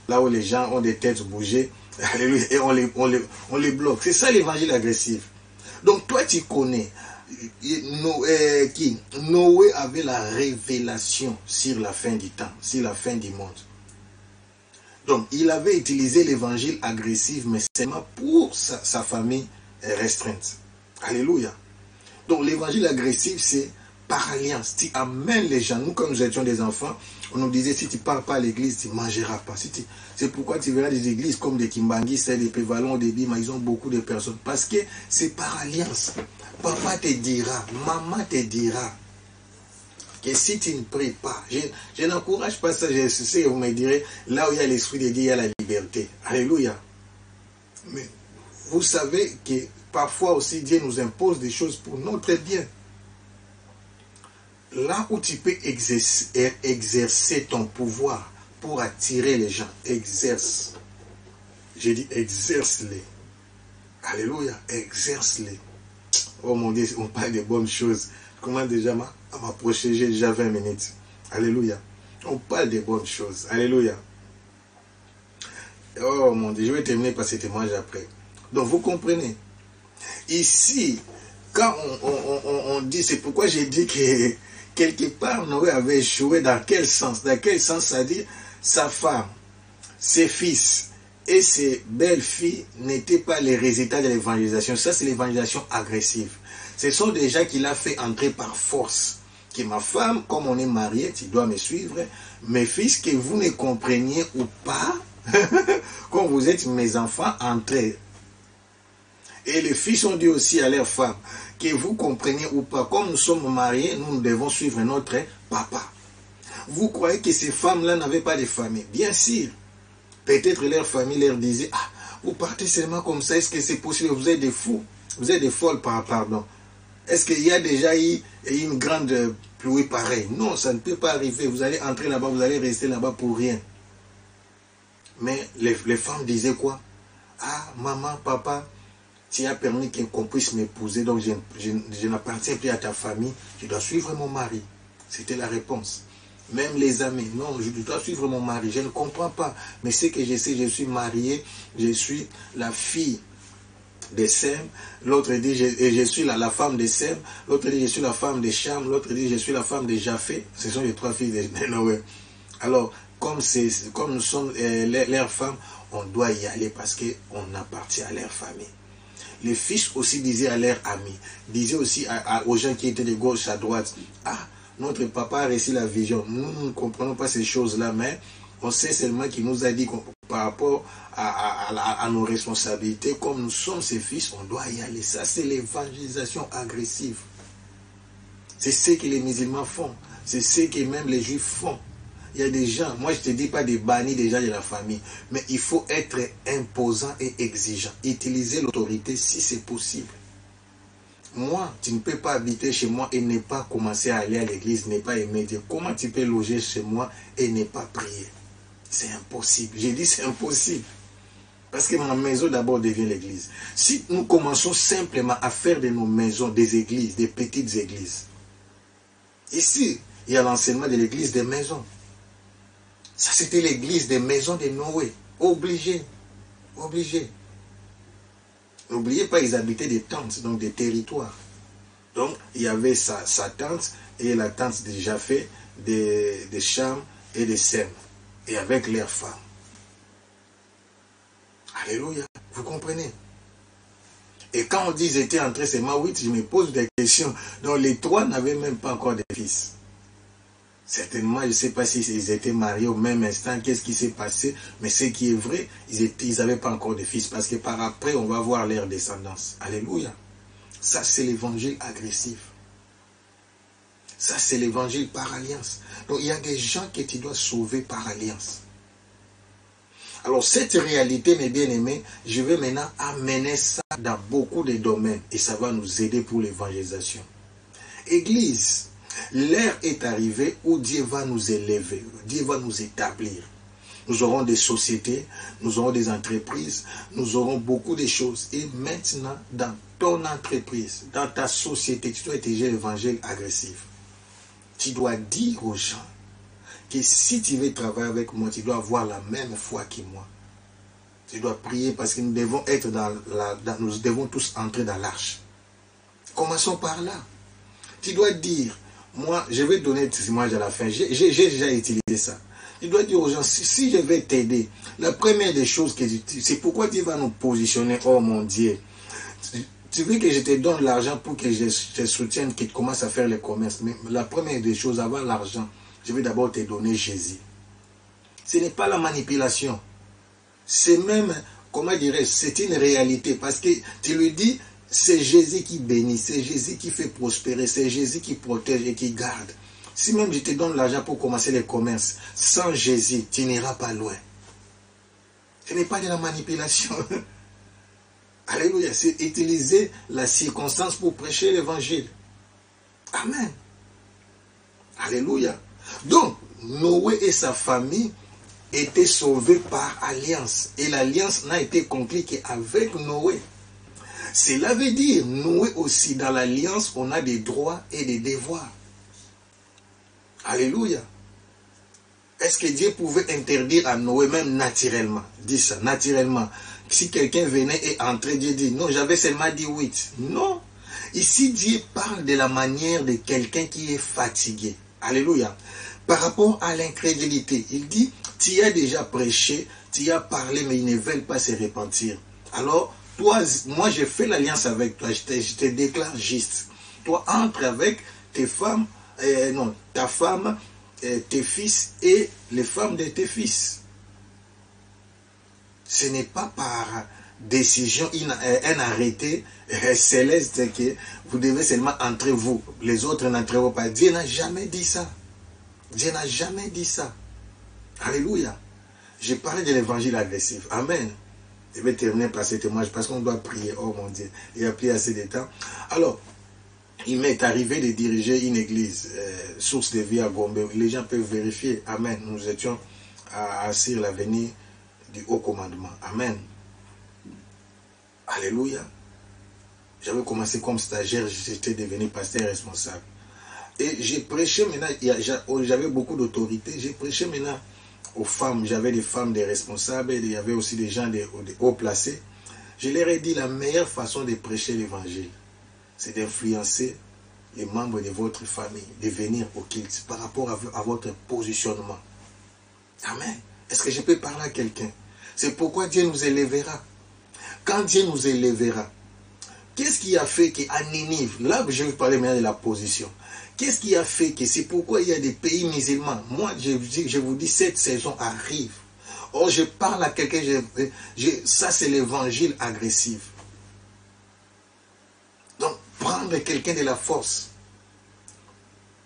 là où les gens ont des têtes bougées, et on les bloque. C'est ça l'évangile agressif. Donc toi tu connais, Noé avait la révélation sur la fin du temps, sur la fin du monde. Donc il avait utilisé l'évangile agressif, mais seulement pour sa famille restreinte. Alléluia. Donc l'évangile agressif, c'est par alliance. Tu amènes les gens. Nous, quand nous étions des enfants, on nous disait, si tu ne pars pas à l'église, tu ne mangeras pas. C'est pourquoi tu verras des églises comme des Kimbangi, des Pévalons, des Bima, ils ont beaucoup de personnes. Parce que c'est par alliance. Papa te dira, maman te dira, que si tu ne pries pas, je n'encourage pas ça, je sais, vous me direz, là où il y a l'Esprit de Dieu, il y a la liberté. Alléluia. Mais vous savez que parfois aussi Dieu nous impose des choses pour notre bien. Là où tu peux exercer ton pouvoir pour attirer les gens, exerce. J'ai dit exerce-les. Alléluia, exerce-les. Oh mon Dieu, on parle de bonnes choses. Comment déjà m'approcher, j'ai déjà 20 minutes. Alléluia. On parle de bonnes choses. Alléluia. Oh mon Dieu, je vais terminer par ce témoignage après. Donc vous comprenez. Ici, quand on dit, c'est pourquoi j'ai dit que quelque part Noé avait échoué. Dans quel sens? Dans quel sens? C'est-à-dire sa femme, ses fils et ses belles-filles n'étaient pas les résultats de l'évangélisation. Ça, c'est l'évangélisation agressive. Ce sont des gens qui l'a fait entrer par force. Que ma femme, comme on est marié, tu dois me suivre. Mes fils, que vous ne compreniez ou pas, quand vous êtes mes enfants, entrez. Et les fils ont dit aussi à leurs femmes, que vous compreniez ou pas, comme nous sommes mariés, nous devons suivre notre papa. Vous croyez que ces femmes-là n'avaient pas de famille? Bien sûr. Peut-être leur famille leur disait, ah, vous partez seulement comme ça, est-ce que c'est possible? Vous êtes des fous, vous êtes des folles, pardon. Est-ce qu'il y a déjà eu une grande pluie pareille? Non, ça ne peut pas arriver. Vous allez entrer là-bas, vous allez rester là-bas pour rien. Mais les femmes disaient quoi? Ah, maman, papa, tu as permis qu'on puisse m'épouser, donc je n'appartiens plus à ta famille, je dois suivre mon mari. C'était la réponse. Même les amis, non, je dois suivre mon mari, je ne comprends pas. Mais ce que je sais, je suis marié, je suis la fille de Sem, l'autre dit je suis la femme de Sem, l'autre dit je suis la femme de Cham, l'autre dit je suis la femme de Japheth. Ce sont les trois filles de Noé. Alors, comme nous sommes leurs femmes, on doit y aller parce qu'on appartient à leur famille. Les fils aussi disaient à leurs amis, disaient aussi aux gens qui étaient de gauche à droite, ah, notre papa a reçu la vision. Nous ne comprenons pas ces choses-là, mais on sait seulement qu'il nous a dit par rapport à nos responsabilités, comme nous sommes ses fils, on doit y aller. Ça, c'est l'évangélisation agressive. C'est ce que les musulmans font. C'est ce que même les juifs font. Il y a des gens, moi je ne te dis pas de bannir des gens de la famille, mais il faut être imposant et exigeant. Utiliser l'autorité si c'est possible. Moi, tu ne peux pas habiter chez moi et ne pas commencer à aller à l'église, ne pas aimer Dieu. Comment tu peux loger chez moi et ne pas prier? C'est impossible. J'ai dit c'est impossible. Parce que ma maison d'abord devient l'église. Si nous commençons simplement à faire de nos maisons des églises, des petites églises. Ici, il y a l'enseignement de l'église des maisons. Ça, c'était l'église des maisons de Noé. Obligé. Obligé. N'oubliez pas, ils habitaient des tentes, donc des territoires. Donc, il y avait sa tente et la tente de Japheth, de Cham et de Sem. Et avec leurs femmes. Alléluia. Vous comprenez? Et quand on dit ils étaient entrés seulement 8, je me pose des questions. Donc, les trois n'avaient même pas encore de fils. Certainement, je ne sais pas s'ils étaient mariés au même instant, qu'est-ce qui s'est passé, mais ce qui est vrai, ils n'avaient pas encore de fils, parce que par après, on va voir leur descendance. Alléluia. Ça, c'est l'évangile agressif. Ça, c'est l'évangile par alliance. Donc, il y a des gens que tu dois sauver par alliance. Alors, cette réalité, mes bien-aimés, je vais maintenant amener ça dans beaucoup de domaines, et ça va nous aider pour l'évangélisation. Église, l'heure est arrivée où Dieu va nous élever, Dieu va nous établir. nous aurons des sociétés, nous aurons des entreprises, nous aurons beaucoup de choses. Et maintenant, dans ton entreprise, dans ta société, tu dois étudier l'évangile agressif. Tu dois dire aux gens que si tu veux travailler avec moi, tu dois avoir la même foi que moi. Tu dois prier parce que nous devons être nous devons tous entrer dans l'arche. Commençons par là. Tu dois dire, moi, je vais donner le témoignage à la fin. J'ai déjà utilisé ça. Tu dois dire aux gens, si je vais t'aider, la première des choses que c'est pourquoi tu vas nous positionner, oh mon Dieu. Tu veux que je te donne l'argent pour que je te soutienne, que tu commences à faire le commerce. Mais la première des choses, avant l'argent, je vais d'abord te donner Jésus. Ce n'est pas la manipulation. C'est même, comment dirais-je, c'est une réalité. Parce que tu lui dis, c'est Jésus qui bénit, c'est Jésus qui fait prospérer, c'est Jésus qui protège et qui garde. Si même je te donne l'argent pour commencer le commerce, sans Jésus, tu n'iras pas loin. Ce n'est pas de la manipulation. Alléluia, c'est utiliser la circonstance pour prêcher l'évangile. Amen. Alléluia. Donc, Noé et sa famille étaient sauvés par alliance. Et l'alliance n'a été conclue qu'avec Noé. Cela veut dire, Noé aussi, dans l'alliance, on a des droits et des devoirs. Alléluia. Est-ce que Dieu pouvait interdire à Noé, même naturellement, dis ça, naturellement, si quelqu'un venait et entrait, Dieu dit, non, j'avais seulement dit 8. Non. Ici, Dieu parle de la manière de quelqu'un qui est fatigué. Alléluia. Par rapport à l'incrédulité, il dit, tu as déjà prêché, tu as parlé, mais ils ne veulent pas se repentir. Alors, toi, moi, j'ai fait l'alliance avec toi, je te déclare juste. Toi, entre avec tes femmes, ta femme, tes fils et les femmes de tes fils. Ce n'est pas par décision, un arrêté céleste que vous devez seulement entrer vous. Les autres n'entreront pas. Dieu n'a jamais dit ça. Dieu n'a jamais dit ça. Alléluia. J'ai parlé de l'évangile agressif. Amen. Je vais terminer par ce témoignage parce qu'on doit prier. Oh mon Dieu, il n'y a plus assez de temps. Alors, il m'est arrivé de diriger une église, source de vie à Gombe. Les gens peuvent vérifier. Amen. Nous étions à Assir, l'avenir du haut commandement. Amen. Alléluia. J'avais commencé comme stagiaire, j'étais devenu pasteur responsable. Et j'ai prêché maintenant, j'avais beaucoup d'autorité, j'ai prêché maintenant aux femmes, j'avais des femmes, des responsables, il y avait aussi des gens des hauts placés. Je leur ai dit la meilleure façon de prêcher l'évangile, c'est d'influencer les membres de votre famille, de venir au culte par rapport à votre positionnement. Amen. Est-ce que je peux parler à quelqu'un? C'est pourquoi Dieu nous élèvera. Quand Dieu nous élèvera, qu'est-ce qui a fait qu'à Ninive, là je vais parler maintenant de la position, qu'est-ce qui a fait que c'est pourquoi il y a des pays musulmans? Moi, je vous dis, cette saison arrive. Or, je parle à quelqu'un, ça c'est l'évangile agressif. Donc, prendre quelqu'un de la force.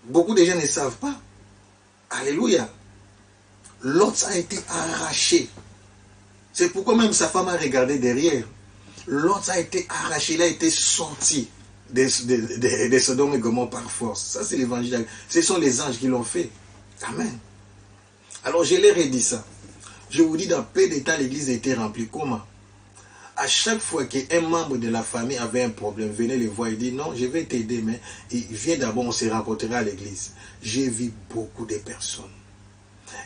Beaucoup de gens ne savent pas. Alléluia. L'autre a été arraché. C'est pourquoi même sa femme a regardé derrière. L'autre a été arraché, il a été sorti de Sodome et Gomorrhe par force. Ça, c'est l'évangile. Ce sont les anges qui l'ont fait. Amen. Alors, je leur ai dit ça. Je vous dis, dans peu de temps, l'église était remplie. Comment? À chaque fois qu'un membre de la famille avait un problème, venez les voir, il dit, non, je vais t'aider, mais il vient d'abord, on se rencontrera à l'église. J'ai vu beaucoup de personnes.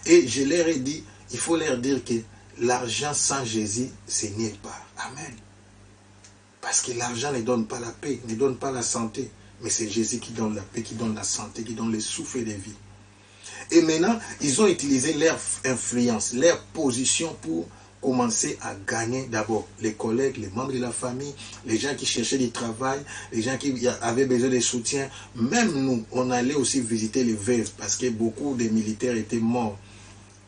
Et je leur ai dit, il faut leur dire que l'argent sans Jésus, c'est nulle part. Amen. Parce que l'argent ne donne pas la paix, ne donne pas la santé. Mais c'est Jésus qui donne la paix, qui donne la santé, qui donne le souffle de vie. Et maintenant, ils ont utilisé leur influence, leur position pour commencer à gagner d'abord les collègues, les membres de la famille, les gens qui cherchaient du travail, les gens qui avaient besoin de soutien. Même nous, on allait aussi visiter les veuves parce que beaucoup de militaires étaient morts.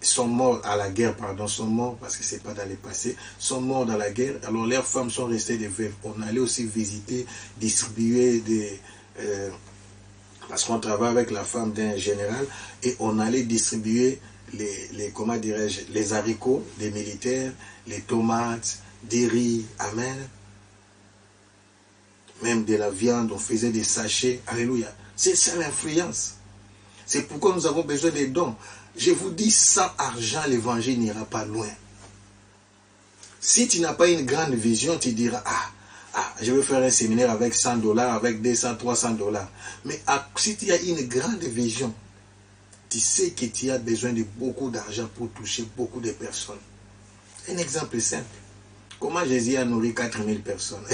Sont morts à la guerre, pardon, sont morts parce que c'est pas dans le passé, sont morts dans la guerre, alors leurs femmes sont restées des veuves. On allait aussi visiter, distribuer des... parce qu'on travaille avec la femme d'un général, et on allait distribuer comment dirais-je, les haricots des militaires, les tomates, des riz, amen. Même de la viande, on faisait des sachets, alléluia. C'est ça l'influence. C'est pourquoi nous avons besoin des dons. Je vous dis, sans argent, l'évangile n'ira pas loin. Si tu n'as pas une grande vision, tu diras, je vais faire un séminaire avec $100, avec 200, $300. Mais si tu as une grande vision, tu sais que tu as besoin de beaucoup d'argent pour toucher beaucoup de personnes. Un exemple simple. Comment Jésus a nourri 4000 personnes?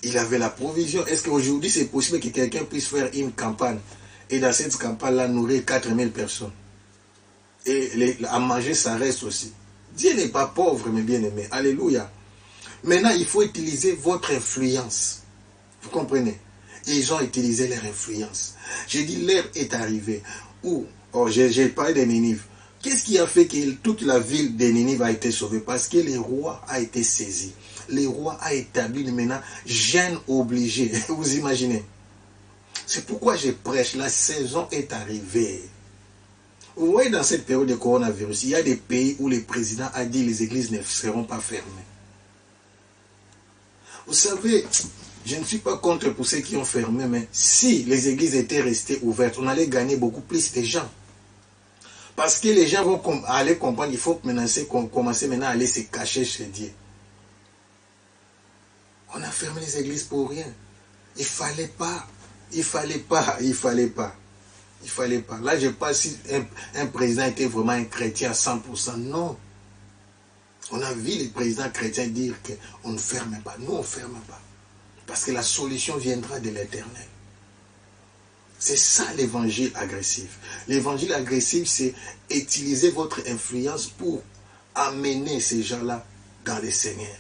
Il avait la provision. Est-ce qu'aujourd'hui, c'est possible que quelqu'un puisse faire une campagne et dans cette campagne-là, nourrir 4000 personnes? Et à manger, ça reste aussi. Dieu n'est pas pauvre, mes bien-aimés. Alléluia. Maintenant, il faut utiliser votre influence. Vous comprenez? Ils ont utilisé leur influence. J'ai dit, l'heure est arrivée. J'ai parlé de Ninive. Qu'est-ce qui a fait que toute la ville de Ninive a été sauvée? Parce que le roi a été saisi. Le roi a établi maintenant jeûne obligé. Vous imaginez? C'est pourquoi je prêche. La saison est arrivée. Vous voyez, dans cette période de coronavirus, il y a des pays où le président a dit que les églises ne seront pas fermées. Vous savez, je ne suis pas contre pour ceux qui ont fermé, mais si les églises étaient restées ouvertes, on allait gagner beaucoup plus de gens. Parce que les gens vont aller comprendre qu'il faut commencer maintenant à aller se cacher chez Dieu. On a fermé les églises pour rien. Il fallait pas. Il fallait pas. Là, je ne sais pas si un président était vraiment un chrétien à 100%. Non. On a vu les présidents chrétiens dire qu'on ne ferme pas. Nous, on ne ferme pas. Parce que la solution viendra de l'Éternel. C'est ça l'évangile agressif. L'évangile agressif, c'est utiliser votre influence pour amener ces gens-là dans le Seigneur.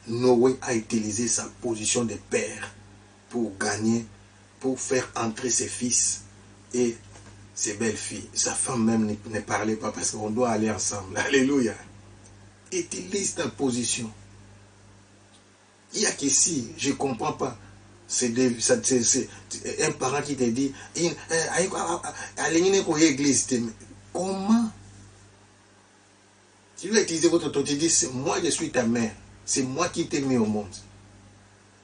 Noé a utilisé sa position de père pour gagner, pour faire entrer ses fils et ses belles-filles. Sa femme même ne parlait pas parce qu'on doit aller ensemble. Alléluia. Utilise ta position. Il y a qu'ici, je ne comprends pas. C'est un parent qui te dit, allez l'église. Comment? Tu dois utiliser votre autorité. Tu dis, moi je suis ta mère. C'est moi qui t'ai mis au monde.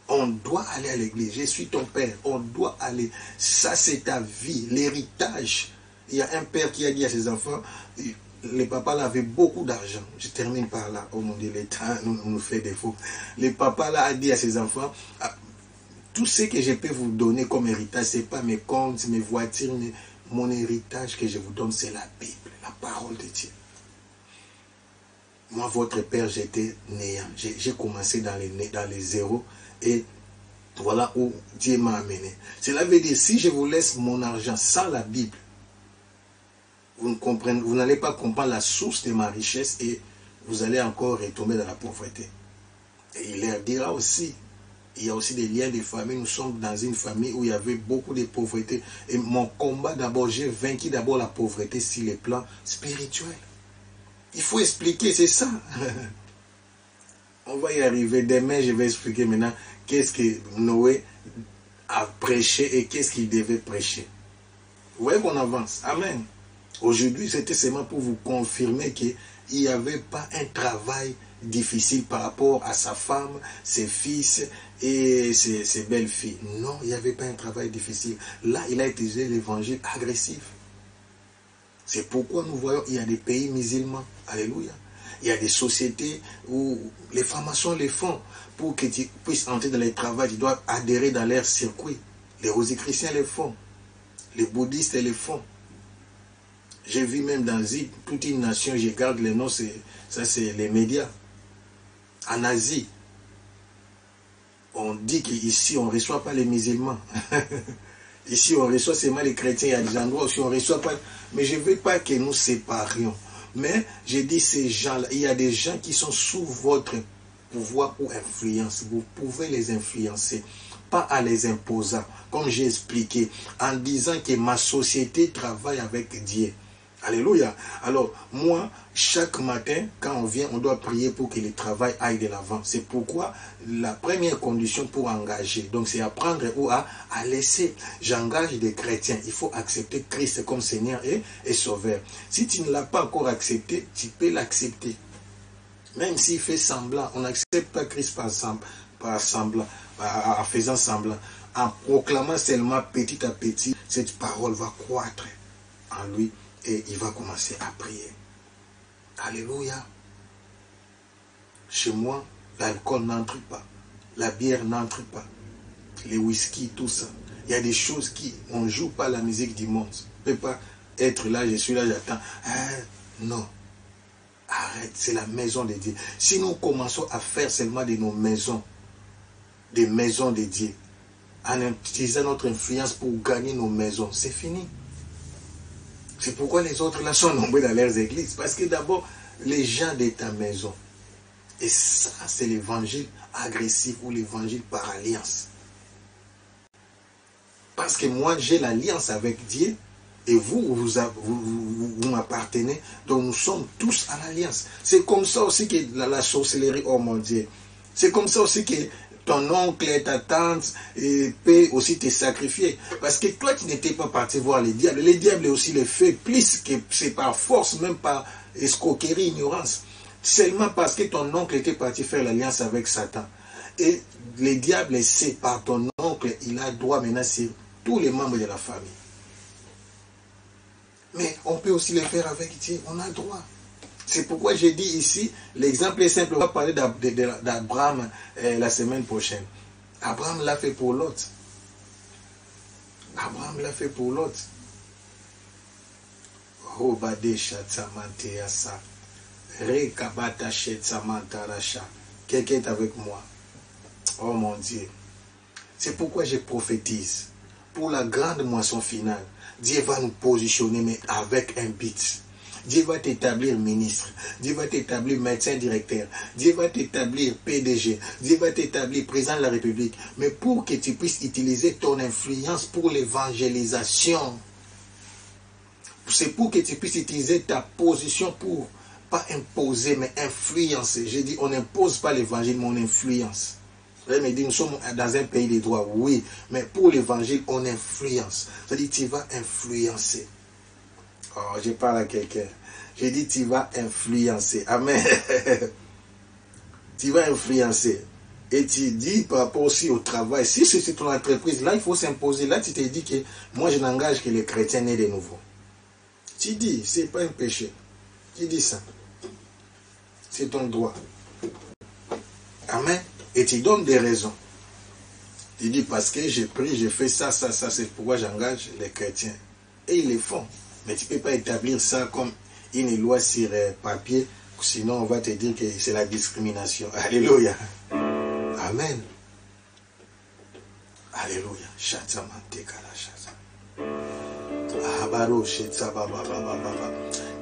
On doit aller à l'église. Je suis ton père. On doit aller. Ça, c'est ta vie. L'héritage. Il y a un père qui a dit à ses enfants, le papa là avait beaucoup d'argent. Je termine par là. Oh mon Dieu, l'État nous fait défaut. Le papa là a dit à ses enfants, tout ce que je peux vous donner comme héritage, ce n'est pas mes comptes, mes voitures, mais mon héritage que je vous donne, c'est la Bible, la parole de Dieu. Moi, votre père, j'étais néant. J'ai commencé dans les zéros et voilà où Dieu m'a amené. Cela veut dire, si je vous laisse mon argent sans la Bible, vous n'allez pas comprendre la source de ma richesse et vous allez encore retomber dans la pauvreté. Et il leur dira aussi, il y a aussi des liens de famille. Nous sommes dans une famille où il y avait beaucoup de pauvreté. Et mon combat d'abord, j'ai vaincu d'abord la pauvreté sur le plan spirituel. Il faut expliquer, c'est ça. On va y arriver. Demain, je vais expliquer maintenant qu'est-ce que Noé a prêché et qu'est-ce qu'il devait prêcher. Vous voyez qu'on avance. Amen. Aujourd'hui, c'était seulement pour vous confirmer qu'il n'y avait pas un travail difficile par rapport à sa femme, ses fils et ses belles-filles. Non, il n'y avait pas un travail difficile. Là, il a utilisé l'évangile agressif. C'est pourquoi nous voyons qu'il y a des pays musulmans. Alléluia. Il y a des sociétés où les francs-maçons les font. Pour que tu puisses entrer dans le travail, tu dois adhérer dans leur circuit. Les rosicruciens les font. Les bouddhistes les font. J'ai vu même dans toute une nation, je garde les noms, ça c'est les médias. En Asie, on dit qu'ici on ne reçoit pas les musulmans. Ici on reçoit seulement les chrétiens. Il y a des endroits où on ne reçoit pas. Mais je ne veux pas que nous séparions. Mais je dis ces gens-là, il y a des gens qui sont sous votre pouvoir ou influence. Vous pouvez les influencer. Pas en les imposant. Comme j'ai expliqué, en disant que ma société travaille avec Dieu. Alléluia. Alors, moi, chaque matin, quand on vient, on doit prier pour que le travail aille de l'avant. C'est pourquoi la première condition pour engager, donc c'est apprendre ou à laisser. J'engage des chrétiens. Il faut accepter Christ comme Seigneur et Sauveur. Si tu ne l'as pas encore accepté, tu peux l'accepter. Même s'il fait semblant, on n'accepte pas Christ par semblant, en faisant semblant. en proclamant seulement petit à petit, cette parole va croître en lui et il va commencer à prier. Alléluia. Chez moi, l'alcool n'entre pas, la bière n'entre pas, les whisky, tout ça. Il y a des choses qui, on ne joue pas la musique du monde. On ne peut pas être là, je suis là, j'attends. Non. Arrête, c'est la maison de Dieu. Si nous commençons à faire seulement de nos maisons, des maisons de Dieu, en utilisant notre influence pour gagner nos maisons, c'est fini. C'est pourquoi les autres là sont nombreux dans leurs églises. Parce que d'abord, les gens de ta maison. Et ça, c'est l'évangile agressif ou l'évangile par alliance. Parce que moi, j'ai l'alliance avec Dieu et vous m'appartenez. Donc, nous sommes tous à l'alliance. C'est comme ça aussi que la sorcellerie, oh mon Dieu. C'est comme ça aussi que ton oncle et ta tante peut aussi te sacrifier. Parce que toi, tu n'étais pas parti voir les diables. Les diables aussi le fait plus que c'est par force, même par escroquerie, ignorance. Seulement parce que ton oncle était parti faire l'alliance avec Satan. Et les diables, c'est par ton oncle, il a droit maintenant sur tous les membres de la famille. Mais on peut aussi le faire avec Dieu, on a le droit. C'est pourquoi j'ai dit ici, l'exemple est simple, on va parler d'Abraham la semaine prochaine. Abraham l'a fait pour l'autre. Abraham l'a fait pour l'autre. Quelqu'un est avec moi. Oh mon Dieu. C'est pourquoi je prophétise. Pour la grande moisson finale, Dieu va nous positionner, mais avec un but. Dieu va t'établir ministre. Dieu va t'établir médecin directeur. Dieu va t'établir PDG. Dieu va t'établir président de la République. Mais pour que tu puisses utiliser ton influence pour l'évangélisation. C'est pour que tu puisses utiliser ta position pour, pas imposer, mais influencer. J'ai dit, on n'impose pas l'évangile, mais on influence. Vous allez me dire, nous sommes dans un pays des droits, oui, mais pour l'évangile, on influence. C'est-à-dire, tu vas influencer. Oh, je parle à quelqu'un. J'ai dit, tu vas influencer. Amen. Tu vas influencer. Et tu dis par rapport aussi au travail, si c'est ton entreprise, là, il faut s'imposer. Là, tu te dis que moi, je n'engage que les chrétiens nés de nouveau. Tu dis, c'est pas un péché. Tu dis ça. C'est ton droit. Amen. Et tu donnes des raisons. Tu dis, parce que j'ai pris, j'ai fait ça, c'est pourquoi j'engage les chrétiens. Et ils le font. Mais tu ne peux pas établir ça comme une loi sur papier, sinon on va te dire que c'est la discrimination. Alléluia. Amen. Alléluia.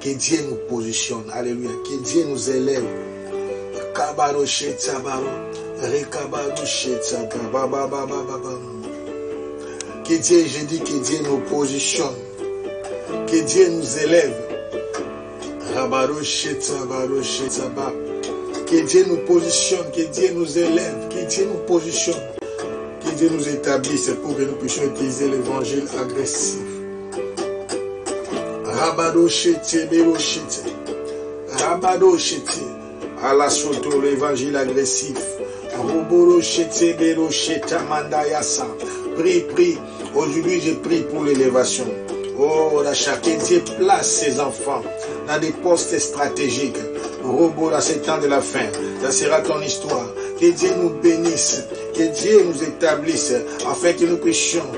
Que Dieu nous positionne. Alléluia. Que Dieu nous élève. Que Dieu, je dis que Dieu nous positionne. Que Dieu nous élève. Que Dieu nous positionne. Que Dieu nous élève. Que Dieu nous positionne. Que Dieu nous établisse pour que nous puissions utiliser l'évangile agressif. À la soto l'évangile agressif. Prie. Aujourd'hui, je prie pour l'élévation. Oh, que Dieu place ses enfants dans des postes stratégiques. À ce temps de la fin, ça sera ton histoire. Que Dieu nous bénisse, que Dieu nous établisse, afin que nous puissions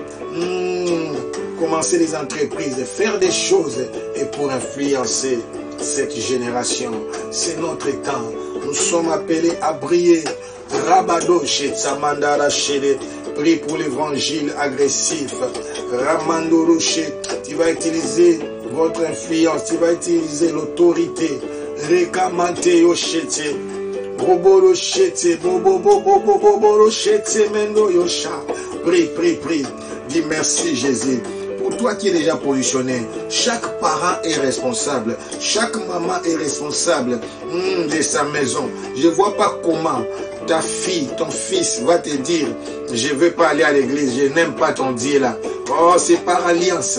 commencer des entreprises, faire des choses et pour influencer cette génération. C'est notre temps. Nous sommes appelés à briller. Rabado chez Samandara Chede. Prie pour l'évangile agressif. Ramando Rocher. Tu vas utiliser votre influence. Tu vas utiliser l'autorité. Rekamante Yoshete. Boboro Chete. Boboro Chete Mendo Yosha. Prie. Dis merci Jésus. Pour toi qui es déjà positionné, chaque parent est responsable. Chaque maman est responsable de sa maison. Je ne vois pas comment ta fille, ton fils va te dire, je ne veux pas aller à l'église, je n'aime pas ton Dieu là. Oh, c'est par alliance.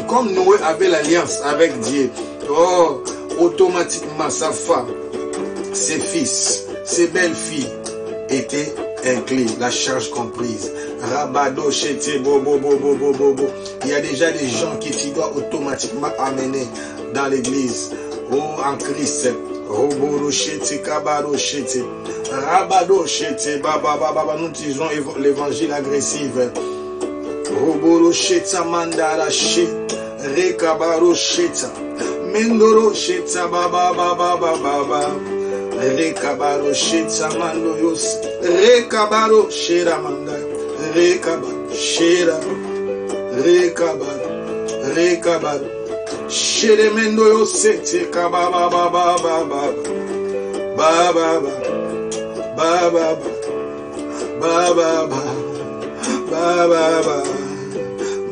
Comme Noé avait l'alliance avec Dieu. Oh, automatiquement sa femme, ses fils, ses belles-filles étaient inclus, la charge comprise. Rabado chete bobo bobo bobo bobo. Il y a déjà des gens qui tu dois automatiquement amener dans l'église. Oh, en Christ. Roboro chete kabaro chete. Rabado chete baba baba. Nous disons l'évangile agressif. Roboro cheta mandara chete. Rekabaro cheta. Mendoro cheta baba baba baba. Rekabaro cheta mando yos. Rekabaro chera manda. Rekabaro chera. Rekabaro. Rekabaro. Chere mendo yos sete kababa baba baba. Baba baba. Baba baba.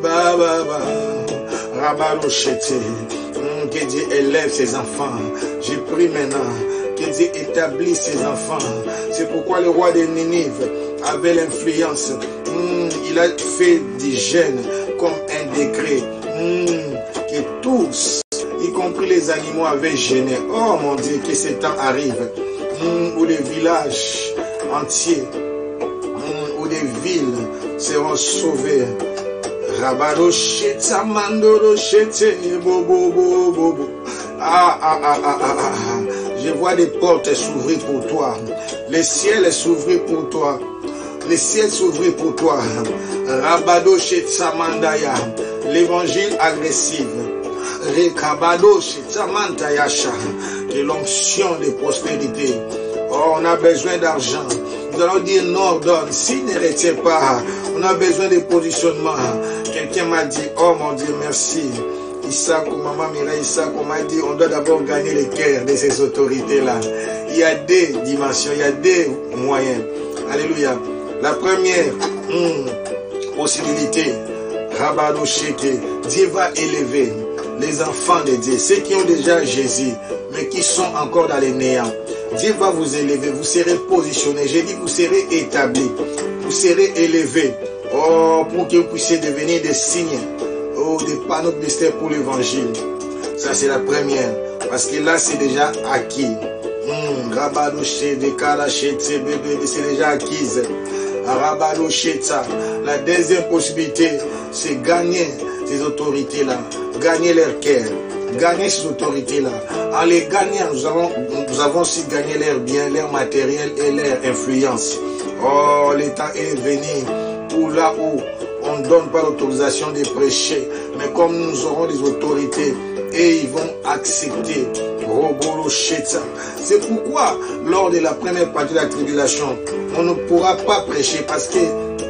Baba. Rabaro chete. Que Dieu élève ses enfants. Je prie maintenant que Dieu établisse ses enfants. C'est pourquoi le roi de Ninive avait l'influence. Il a fait des gènes comme un décret. Que tous, y compris les animaux, avaient gêné. Oh mon Dieu, que ce temps arrive. Où les villages entiers, où les villes seront sauvées. Rabaro cheta mandoro chete bobo bobo. Je vois des portes s'ouvrir pour toi. Le ciel s'ouvrir pour toi. Le ciel s'ouvrir pour toi. Rabado cheta mandaya. L'évangile agressif. Rekabado cheta mandaya. Que l'onction de prospérité. Oh, on a besoin d'argent. Nous allons dire non, donne. S'il ne retient pas, on a besoin de positionnement. Quelqu'un m'a dit, oh mon Dieu, merci. Isaac, maman Mireille, Isaac, on m'a dit, on doit d'abord gagner le cœur de ces autorités-là. Il y a des dimensions, il y a des moyens. Alléluia. La première possibilité, Rabado Sheke, Dieu va élever les enfants de Dieu, ceux qui ont déjà Jésus, mais qui sont encore dans les néants. Dieu va vous élever, vous serez positionnés. J'ai dit, vous serez établis, vous serez élevés. Oh, pour que vous puissiez devenir des signes, oh, des panneaux publicitaires pour l'évangile. Ça, c'est la première. Parce que là, c'est déjà acquis. C'est déjà acquise. La deuxième possibilité, c'est gagner ces autorités-là, gagner leur cœur, gagner ces autorités-là. En les gagnant, nous avons aussi gagné leur bien, leur matériel et leur influence. Oh, le temps est venu pour là où on ne donne pas l'autorisation de prêcher, mais comme nous aurons des autorités et ils vont accepter. C'est pourquoi lors de la première partie de la tribulation, on ne pourra pas prêcher parce que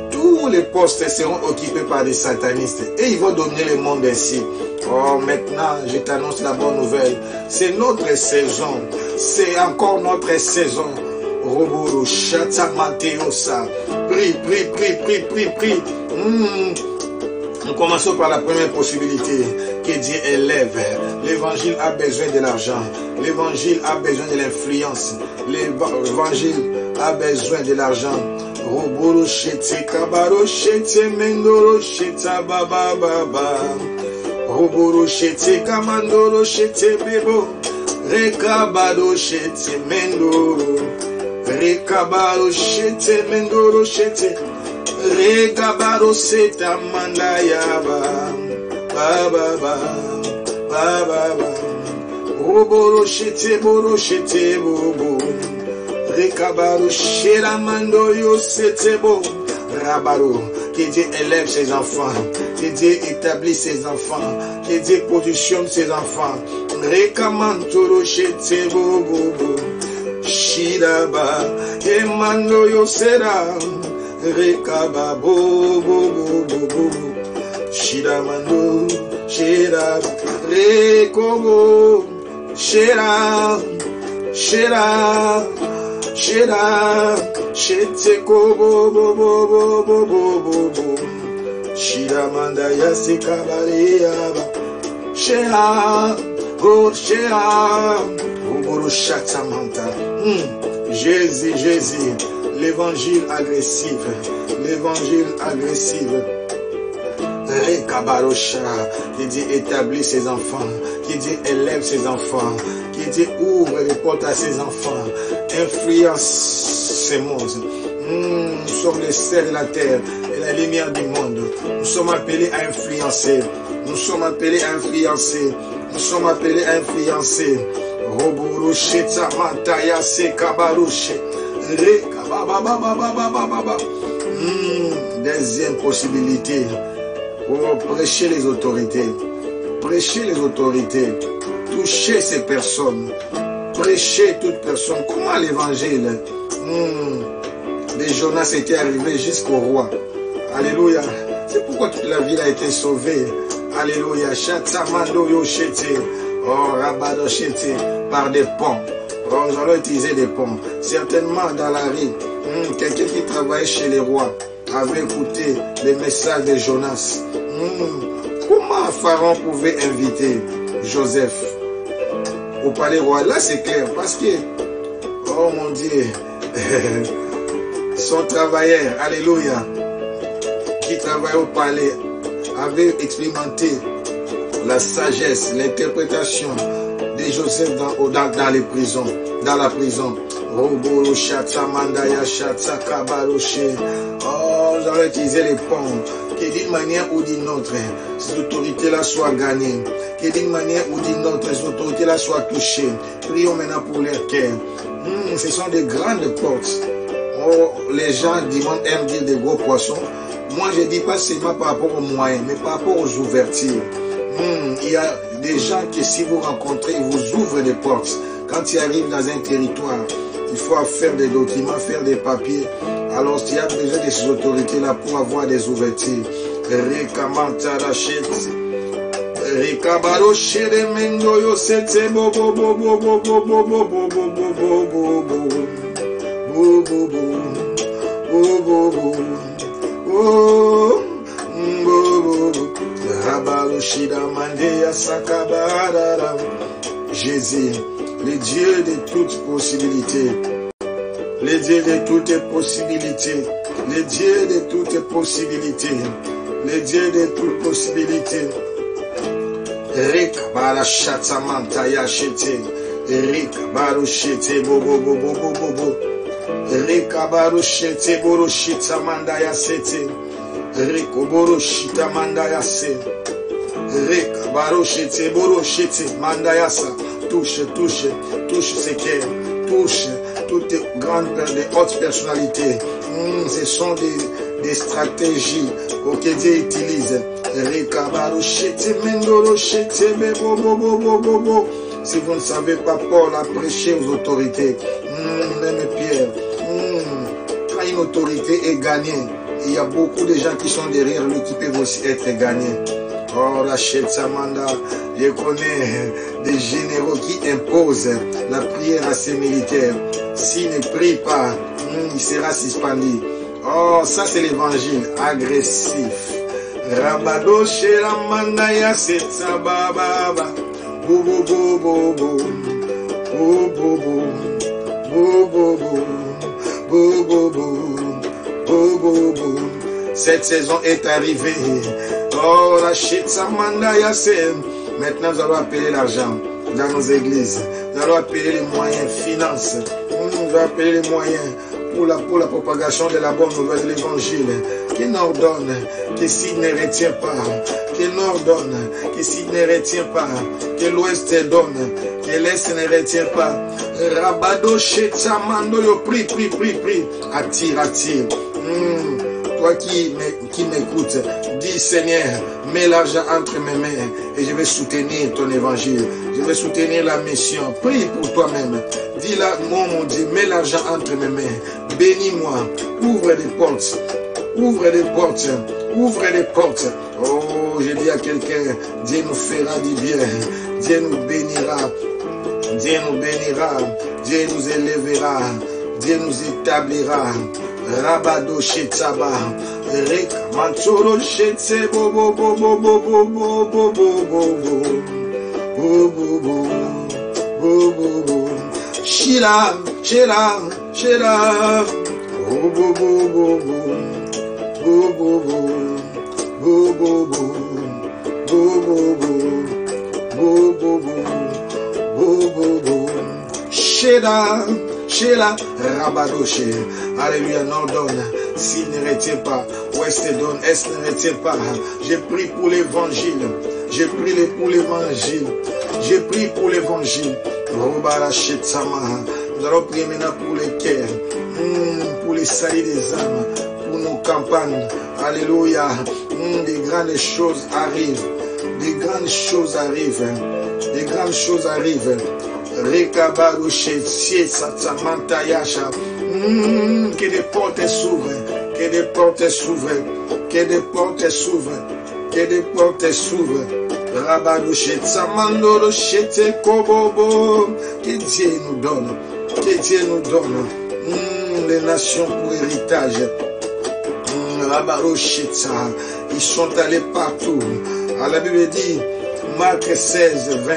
tous les postes seront occupés par des satanistes et ils vont dominer le monde ainsi. Oh, maintenant, je t'annonce la bonne nouvelle. C'est notre saison. C'est encore notre saison. Roboro Chata Mateosa. Prie. Nous commençons par la première possibilité. Que Dieu élève. L'évangile a besoin de l'argent. L'évangile a besoin de l'influence. L'évangile a besoin de l'argent. Roboro Chete Kabaro Chete Mendoro Cheta Baba Baba. Roboro chete kamandoro chete bebo. Rekabado chete mendoro. Rekabado chete mendoro chete. Rekabado seta mandayaba. Baba baba. Roboro chete boro chete bobo. Rekabado shera mando yo sete bo. Rabaro. Que Dieu élève ses enfants, que Dieu établisse ses enfants, que Dieu positionne ses enfants. Rekamantoro chete bobo, shiraba, emando yosera, rekaba bobo, shiramando, shira, rekobo, shira. Shete kobo bo bo bo bo bo bo bo. Shiramanda yasi kabariyaba. Shea, oh shea, oboro shatamanta. Jésus, l'évangile agressif, Rekabarosha, qui dit établit ses enfants, qui dit élève ses enfants, qui dit ouvre les portes à ses enfants, influence ces mondes. Nous sommes les sels de la terre et la lumière du monde. Nous sommes appelés à influencer. Nous sommes appelés à influencer. Nous sommes appelés à influencer. Roboroshe Tsamantaya Sekabaroshe. Deuxième possibilité. Prêcher les autorités. Prêcher les autorités. Toucher ces personnes. Prêcher toute personne. Comment l'évangile de Jonas était arrivé jusqu'au roi. Alléluia. C'est pourquoi toute la ville a été sauvée. Alléluia. Par des ponts. Nous allons utiliser des ponts. Certainement dans la rue, quelqu'un qui travaillait chez les rois avait écouté les messages de Jonas. Comment Pharaon pouvait inviter Joseph au palais royal? Là c'est clair parce que, oh mon Dieu, son travailleur, alléluia, qui travaillait au palais, avait expérimenté la sagesse, l'interprétation de Joseph dans les prisons, dans la prison. Oh, j'aurais utilisé les ponts, que d'une manière ou d'une autre, ces autorités-là soient gagnées, que d'une manière ou d'une autre, ces autorités-là soient touchées. Prions maintenant pour leur cœur. Ce sont des grandes portes. Oh, les gens aiment dire des gros poissons. Moi, je ne dis pas seulement par rapport aux moyens, mais par rapport aux ouvertures. Il y a des gens que si vous rencontrez, ils vous ouvrent des portes. Quand ils arrivent dans un territoire, il faut faire des documents, faire des papiers. Alors, il y a besoin de ces autorités-là pour avoir des ouvertures. Jésus, le Dieu de toutes possibilités, le Dieu de toutes possibilités, le Dieu de toutes possibilités, le Dieu de toutes possibilités. Rick Barachatsamanta Yachete, Rick Baruchete Bobo Bobo Bobo, Rick Baruchete Boroshita Mandaya Sete, Rick Boroshita Mandaya Se, Rick Baruchete Boroshete Mandayasa. Touche, touche, touche ces cœurs, touche toutes les grandes, les hautes personnalités. Ce sont des stratégies que Dieu utilise. Si vous ne savez pas, Paul a prêché aux autorités. Même Pierre, quand une autorité est gagnée, il y a beaucoup de gens qui sont derrière lui qui peuvent aussi être gagnés. Oh, la Chetsamanda, je connais des généraux qui imposent la prière à ses militaires. S'il ne prie pas, il sera suspendu. Oh, ça c'est l'évangile agressif. Rabado Sheramanda Yasetsa Baba. Bobo Bobo Bobo Bobo Bobo. Cette saison est arrivée. Oh, la Chetsamanda Yaset. Maintenant, nous allons appeler l'argent dans nos églises. Nous allons appeler les moyens, finances. Nous allons appeler les moyens pour la propagation de la bonne nouvelle de l'évangile. Qu'il nous ordonne que s'il ne retient pas, qu'il nous ordonne que s'il ne retient pas, que l'Ouest donne, que l'Est ne retient pas. Rabado Chetsamando, yo prie. Attire. Toi qui m'écoutes, dis Seigneur, mets l'argent entre mes mains et je vais soutenir ton évangile. Je vais soutenir la mission. Prie pour toi-même. Dis-là, mon Dieu, mets l'argent entre mes mains. Bénis-moi. Ouvre des portes. Ouvre des portes. Ouvre des portes. Oh, je dis à quelqu'un, Dieu nous fera du bien. Dieu nous bénira. Dieu nous bénira. Dieu nous élèvera. Dieu nous établira. Rabado Chetaba, Rick Manchoro Chetse Bobo Shira Shela Rabadoshe Alléluia, nord donne, s'il ne retient pas, ouest donne, est ne retient pas. J'ai prié pour l'évangile. J'ai prié pour l'évangile. J'ai prié pour l'évangile. Nous allons prier maintenant pour les cœurs, pour les salis des âmes, pour nos campagnes. Alléluia. Des grandes choses arrivent. Des grandes choses arrivent. Des grandes choses arrivent. Que des portes s'ouvrent. Que des portes s'ouvrent. Que des portes s'ouvrent. Que des portes s'ouvrent. Que Dieu nous donne. Que Dieu nous donne. Les nations pour héritage. Ils sont allés partout. La Bible dit, Marc 16, 20,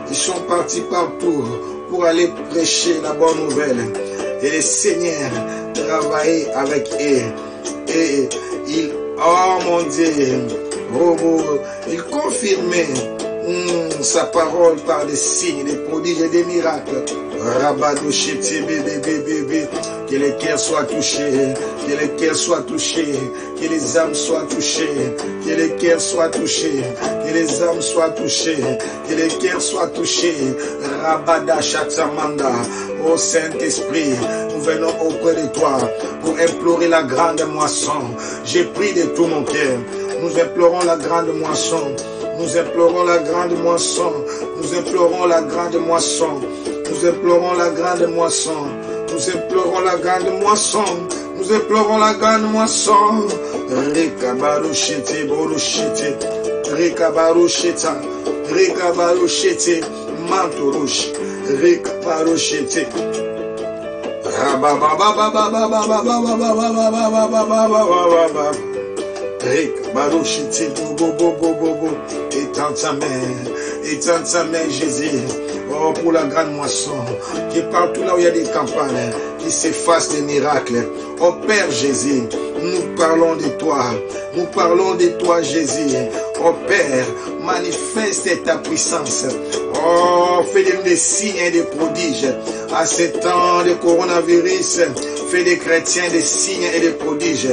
ils sont partis partout pour aller prêcher la bonne nouvelle. Et le Seigneur travaillait avec eux. Et il, oh mon Dieu, il confirmait sa parole par des signes, des prodiges et des miracles. Que les cœurs soient touchés, que les cœurs soient touchés, que les âmes soient touchées, que les cœurs soient touchés, que les âmes soient touchées, que les cœurs soient touchés. Rabada Shatsamanda, ô Saint-Esprit, nous venons auprès de toi pour implorer la grande moisson. J'ai pris de tout mon cœur, nous implorons la grande moisson. Nous implorons la grande moisson. Nous implorons la grande moisson. Nous implorons la grande moisson. Nous implorons la grande moisson. Nous implorons la grande moisson. Rekabarushete, borushete. Rekabarusheta. Rekabarushete. Mantorush. Rekabarushete. Étends ta main, Jésus, oh, pour la grande moisson, qui partout là où il y a des campagnes, qui s'effacent des miracles. Oh Père Jésus, nous parlons de toi, Jésus. Oh Père, manifeste ta puissance. Oh, fais des signes et des prodiges. À ce temps de coronavirus, fais des chrétiens des signes et des prodiges.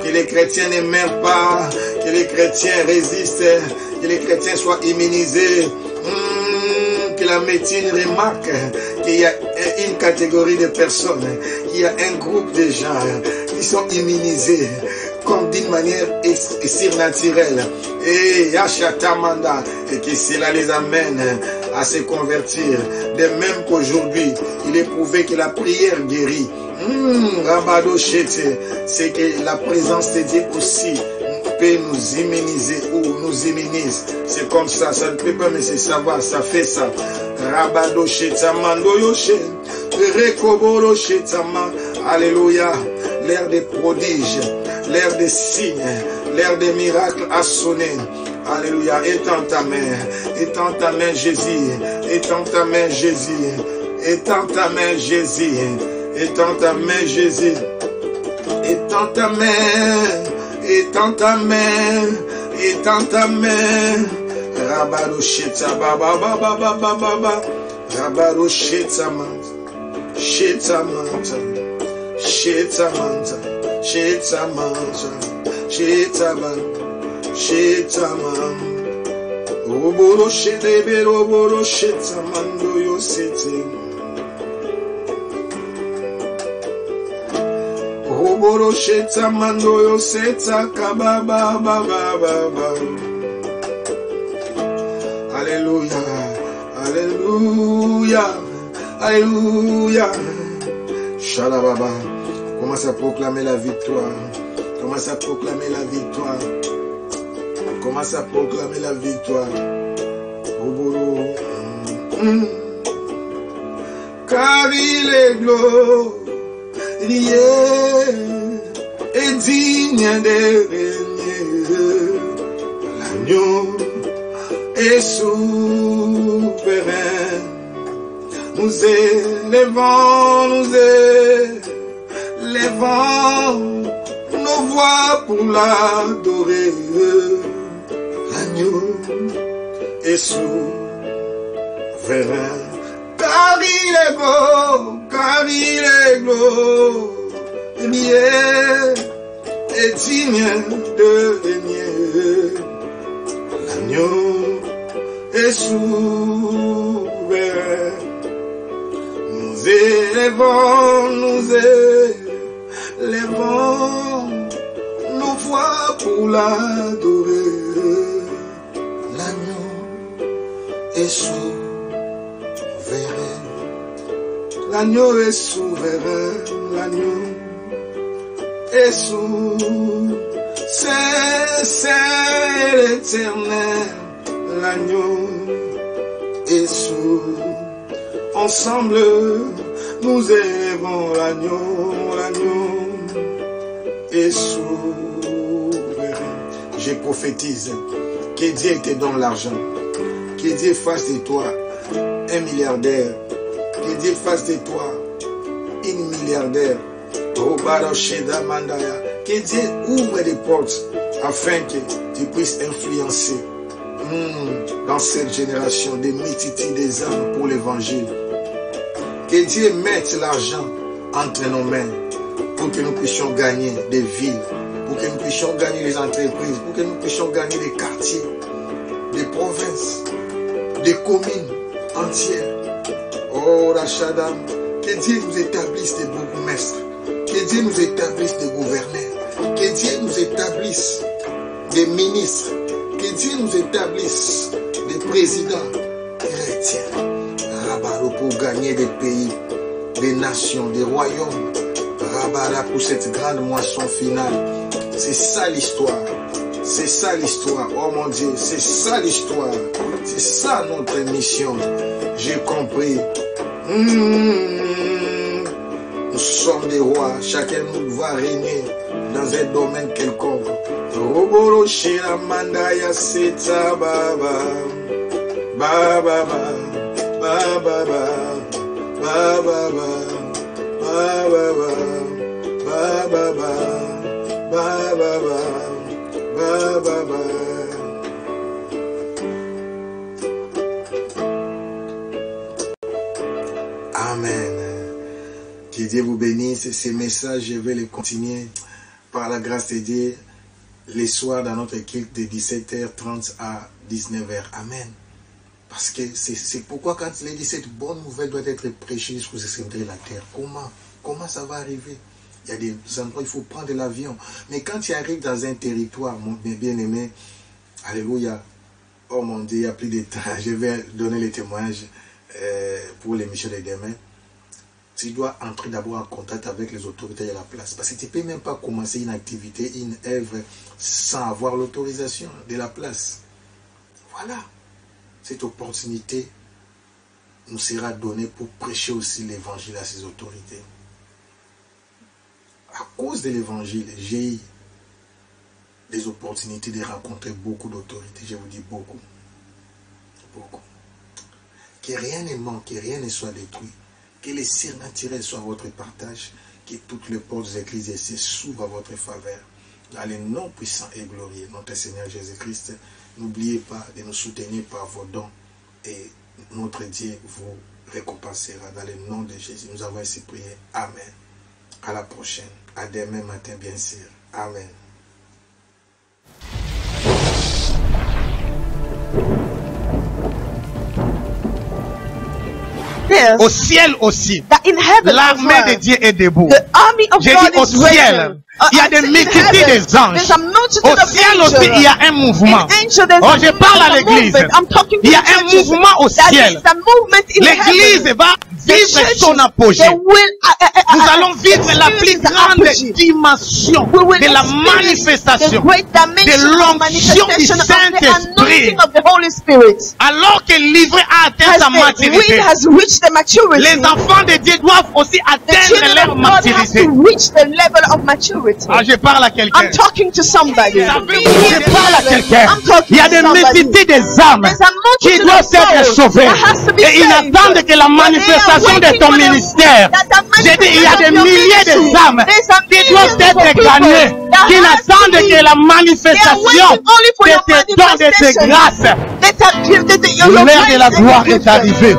Que les chrétiens ne meurent pas, que les chrétiens résistent, que les chrétiens soient immunisés, que la médecine remarque qu'il y a une catégorie de personnes, qu'il y a un groupe de gens qui sont immunisés comme d'une manière surnaturelle. Et Yachatamanda, et que cela les amène à se convertir. De même qu'aujourd'hui, il est prouvé que la prière guérit. C'est que la présence de Dieu aussi peut nous immuniser ou nous immunise. C'est comme ça, ça ne peut pas me savoir, ça fait ça. Alléluia, l'ère des prodiges, l'ère des signes, l'ère des miracles a sonné. Alléluia, étends ta main Jésus, étends ta main Jésus, étends ta main Jésus. Étends ta main, Jésus. Étends ta main. Étends ta main. Étends ta main. Rabarusheta baba baba baba baba. Rabarusheta manta. Sheta manta. Sheta manta. Sheta manta. Sheta manta. Sheta manta. Roboro shedebe roboro sheta mando yosete. Oborosheta mando yoseta kababa baba baba. Alléluia, alléluia, alléluia. Shalababa. Commence à proclamer la victoire. Commence à proclamer la victoire. Commence à proclamer la victoire. Oboro. Car il est glorieux et digne de régner. L'agneau est souverain. Nous élevons nos voix pour l'adorer. L'agneau est souverain. Car il est beau, car il est glorieux. est digne de régner. L'agneau est souverain. Nous élevons nos voix pour l'adorer. L'agneau est souverain. L'agneau est souverain. L'agneau est souverain. C'est l'éternel. L'agneau est souverain. Ensemble, nous élevons l'agneau. L'agneau est souverain. Je prophétise que Dieu te donne l'argent. Que Dieu fasse de toi un milliardaire. Que Dieu fasse de toi une milliardaire. Que Dieu ouvre des portes afin que tu puisses influencer dans cette génération des multitudes des âmes pour l'évangile. Que Dieu mette l'argent entre nos mains pour que nous puissions gagner des villes, pour que nous puissions gagner les entreprises, pour que nous puissions gagner des quartiers, des provinces, des communes entières. Oh, Rachadam, que Dieu nous établisse des bourgmestres, que Dieu nous établisse des gouverneurs, que Dieu nous établisse des ministres, que Dieu nous établisse des présidents chrétiens. Rabaro pour gagner des pays, des nations, des royaumes. Rabara pour cette grande moisson finale. C'est ça l'histoire. C'est ça l'histoire. Oh mon Dieu, c'est ça l'histoire. C'est ça notre mission. J'ai compris. Nous sommes des rois. Chacun nous va régner dans un domaine quelconque. Roboro Shira Mandaya Seta Baba. Baba Baba. Baba Baba. Baba Baba. Amen. Que Dieu vous bénisse. Ces messages, je vais les continuer par la grâce de Dieu les soirs dans notre culte de 17h30 à 19h. Amen. Parce que c'est pourquoi quand il dit cette bonne nouvelle doit être prêchée jusqu'aux extrémités de la terre. Comment ça va arriver? Il y a des endroits où il faut prendre l'avion. Mais quand tu arrives dans un territoire, mon bien-aimé, alléluia, oh mon Dieu, il n'y a plus de temps. Je vais donner les témoignages pour l'émission de demain. Tu dois entrer d'abord en contact avec les autorités de la place. Parce que tu ne peux même pas commencer une activité, une œuvre, sans avoir l'autorisation de la place. Voilà. Cette opportunité nous sera donnée pour prêcher aussi l'évangile à ces autorités. À cause de l'évangile, j'ai eu des opportunités de rencontrer beaucoup d'autorités. Je vous dis beaucoup. Beaucoup. Que rien ne manque, que rien ne soit détruit. Que les surnaturels soient votre partage. Que toutes les portes des églises s'ouvrent à votre faveur. Dans le nom puissant et glorieux, notre Seigneur Jésus-Christ. N'oubliez pas de nous soutenir par vos dons et notre Dieu vous récompensera dans le nom de Jésus. Nous avons ainsi prié. Amen. À la prochaine. À demain matin, bien sûr. Amen. Au ciel aussi, l'armée de Dieu est debout. J'ai dit au ciel, il y a des multitudes des anges. Au ciel aussi, il y a un mouvement. Oh, je parle à l'église. Il y a un mouvement au ciel. L'église va vivre son apogée. Nous allons vivre la plus grande dimension de la manifestation de l'onction du Saint-Esprit. Alors que l'ivraie a atteint sa maturité, les enfants de Dieu doivent aussi atteindre leur maturité. Ah, je parle à quelqu'un. Je parle à quelqu'un. Il y a des multitudes des âmes qui doivent être sauvées. Et ils attendent que la manifestation de ton ministère. J'ai dit, il y a des milliers de âmes qui doivent être gagnées, qui n'attendent que la manifestation de tes dons, de tes grâces. L'heure de la gloire est arrivée.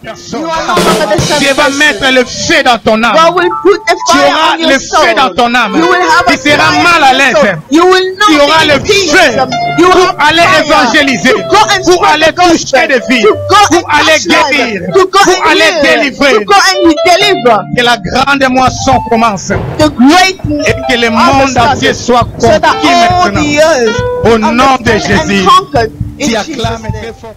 personne. You are no longer the same Dieu va person. mettre le feu dans ton âme. God will put a Tu fire auras on your le soul. feu dans ton âme. You will have a Tu seras fire mal on à your soul. l'aise. You will not Tu auras be le in peace. feu You pour have aller fire évangéliser, to go and pour spread aller the gospel, toucher des vies, to go pour and aller touch lives, guérir, to go pour and aller heal, délivrer. to go and deliver. Que la grande moisson commence The great et que le monde entier soit so that conquis all maintenant. the earth Au nom de understand and Jésus, conquered in tu Jesus' acclames name. très fort.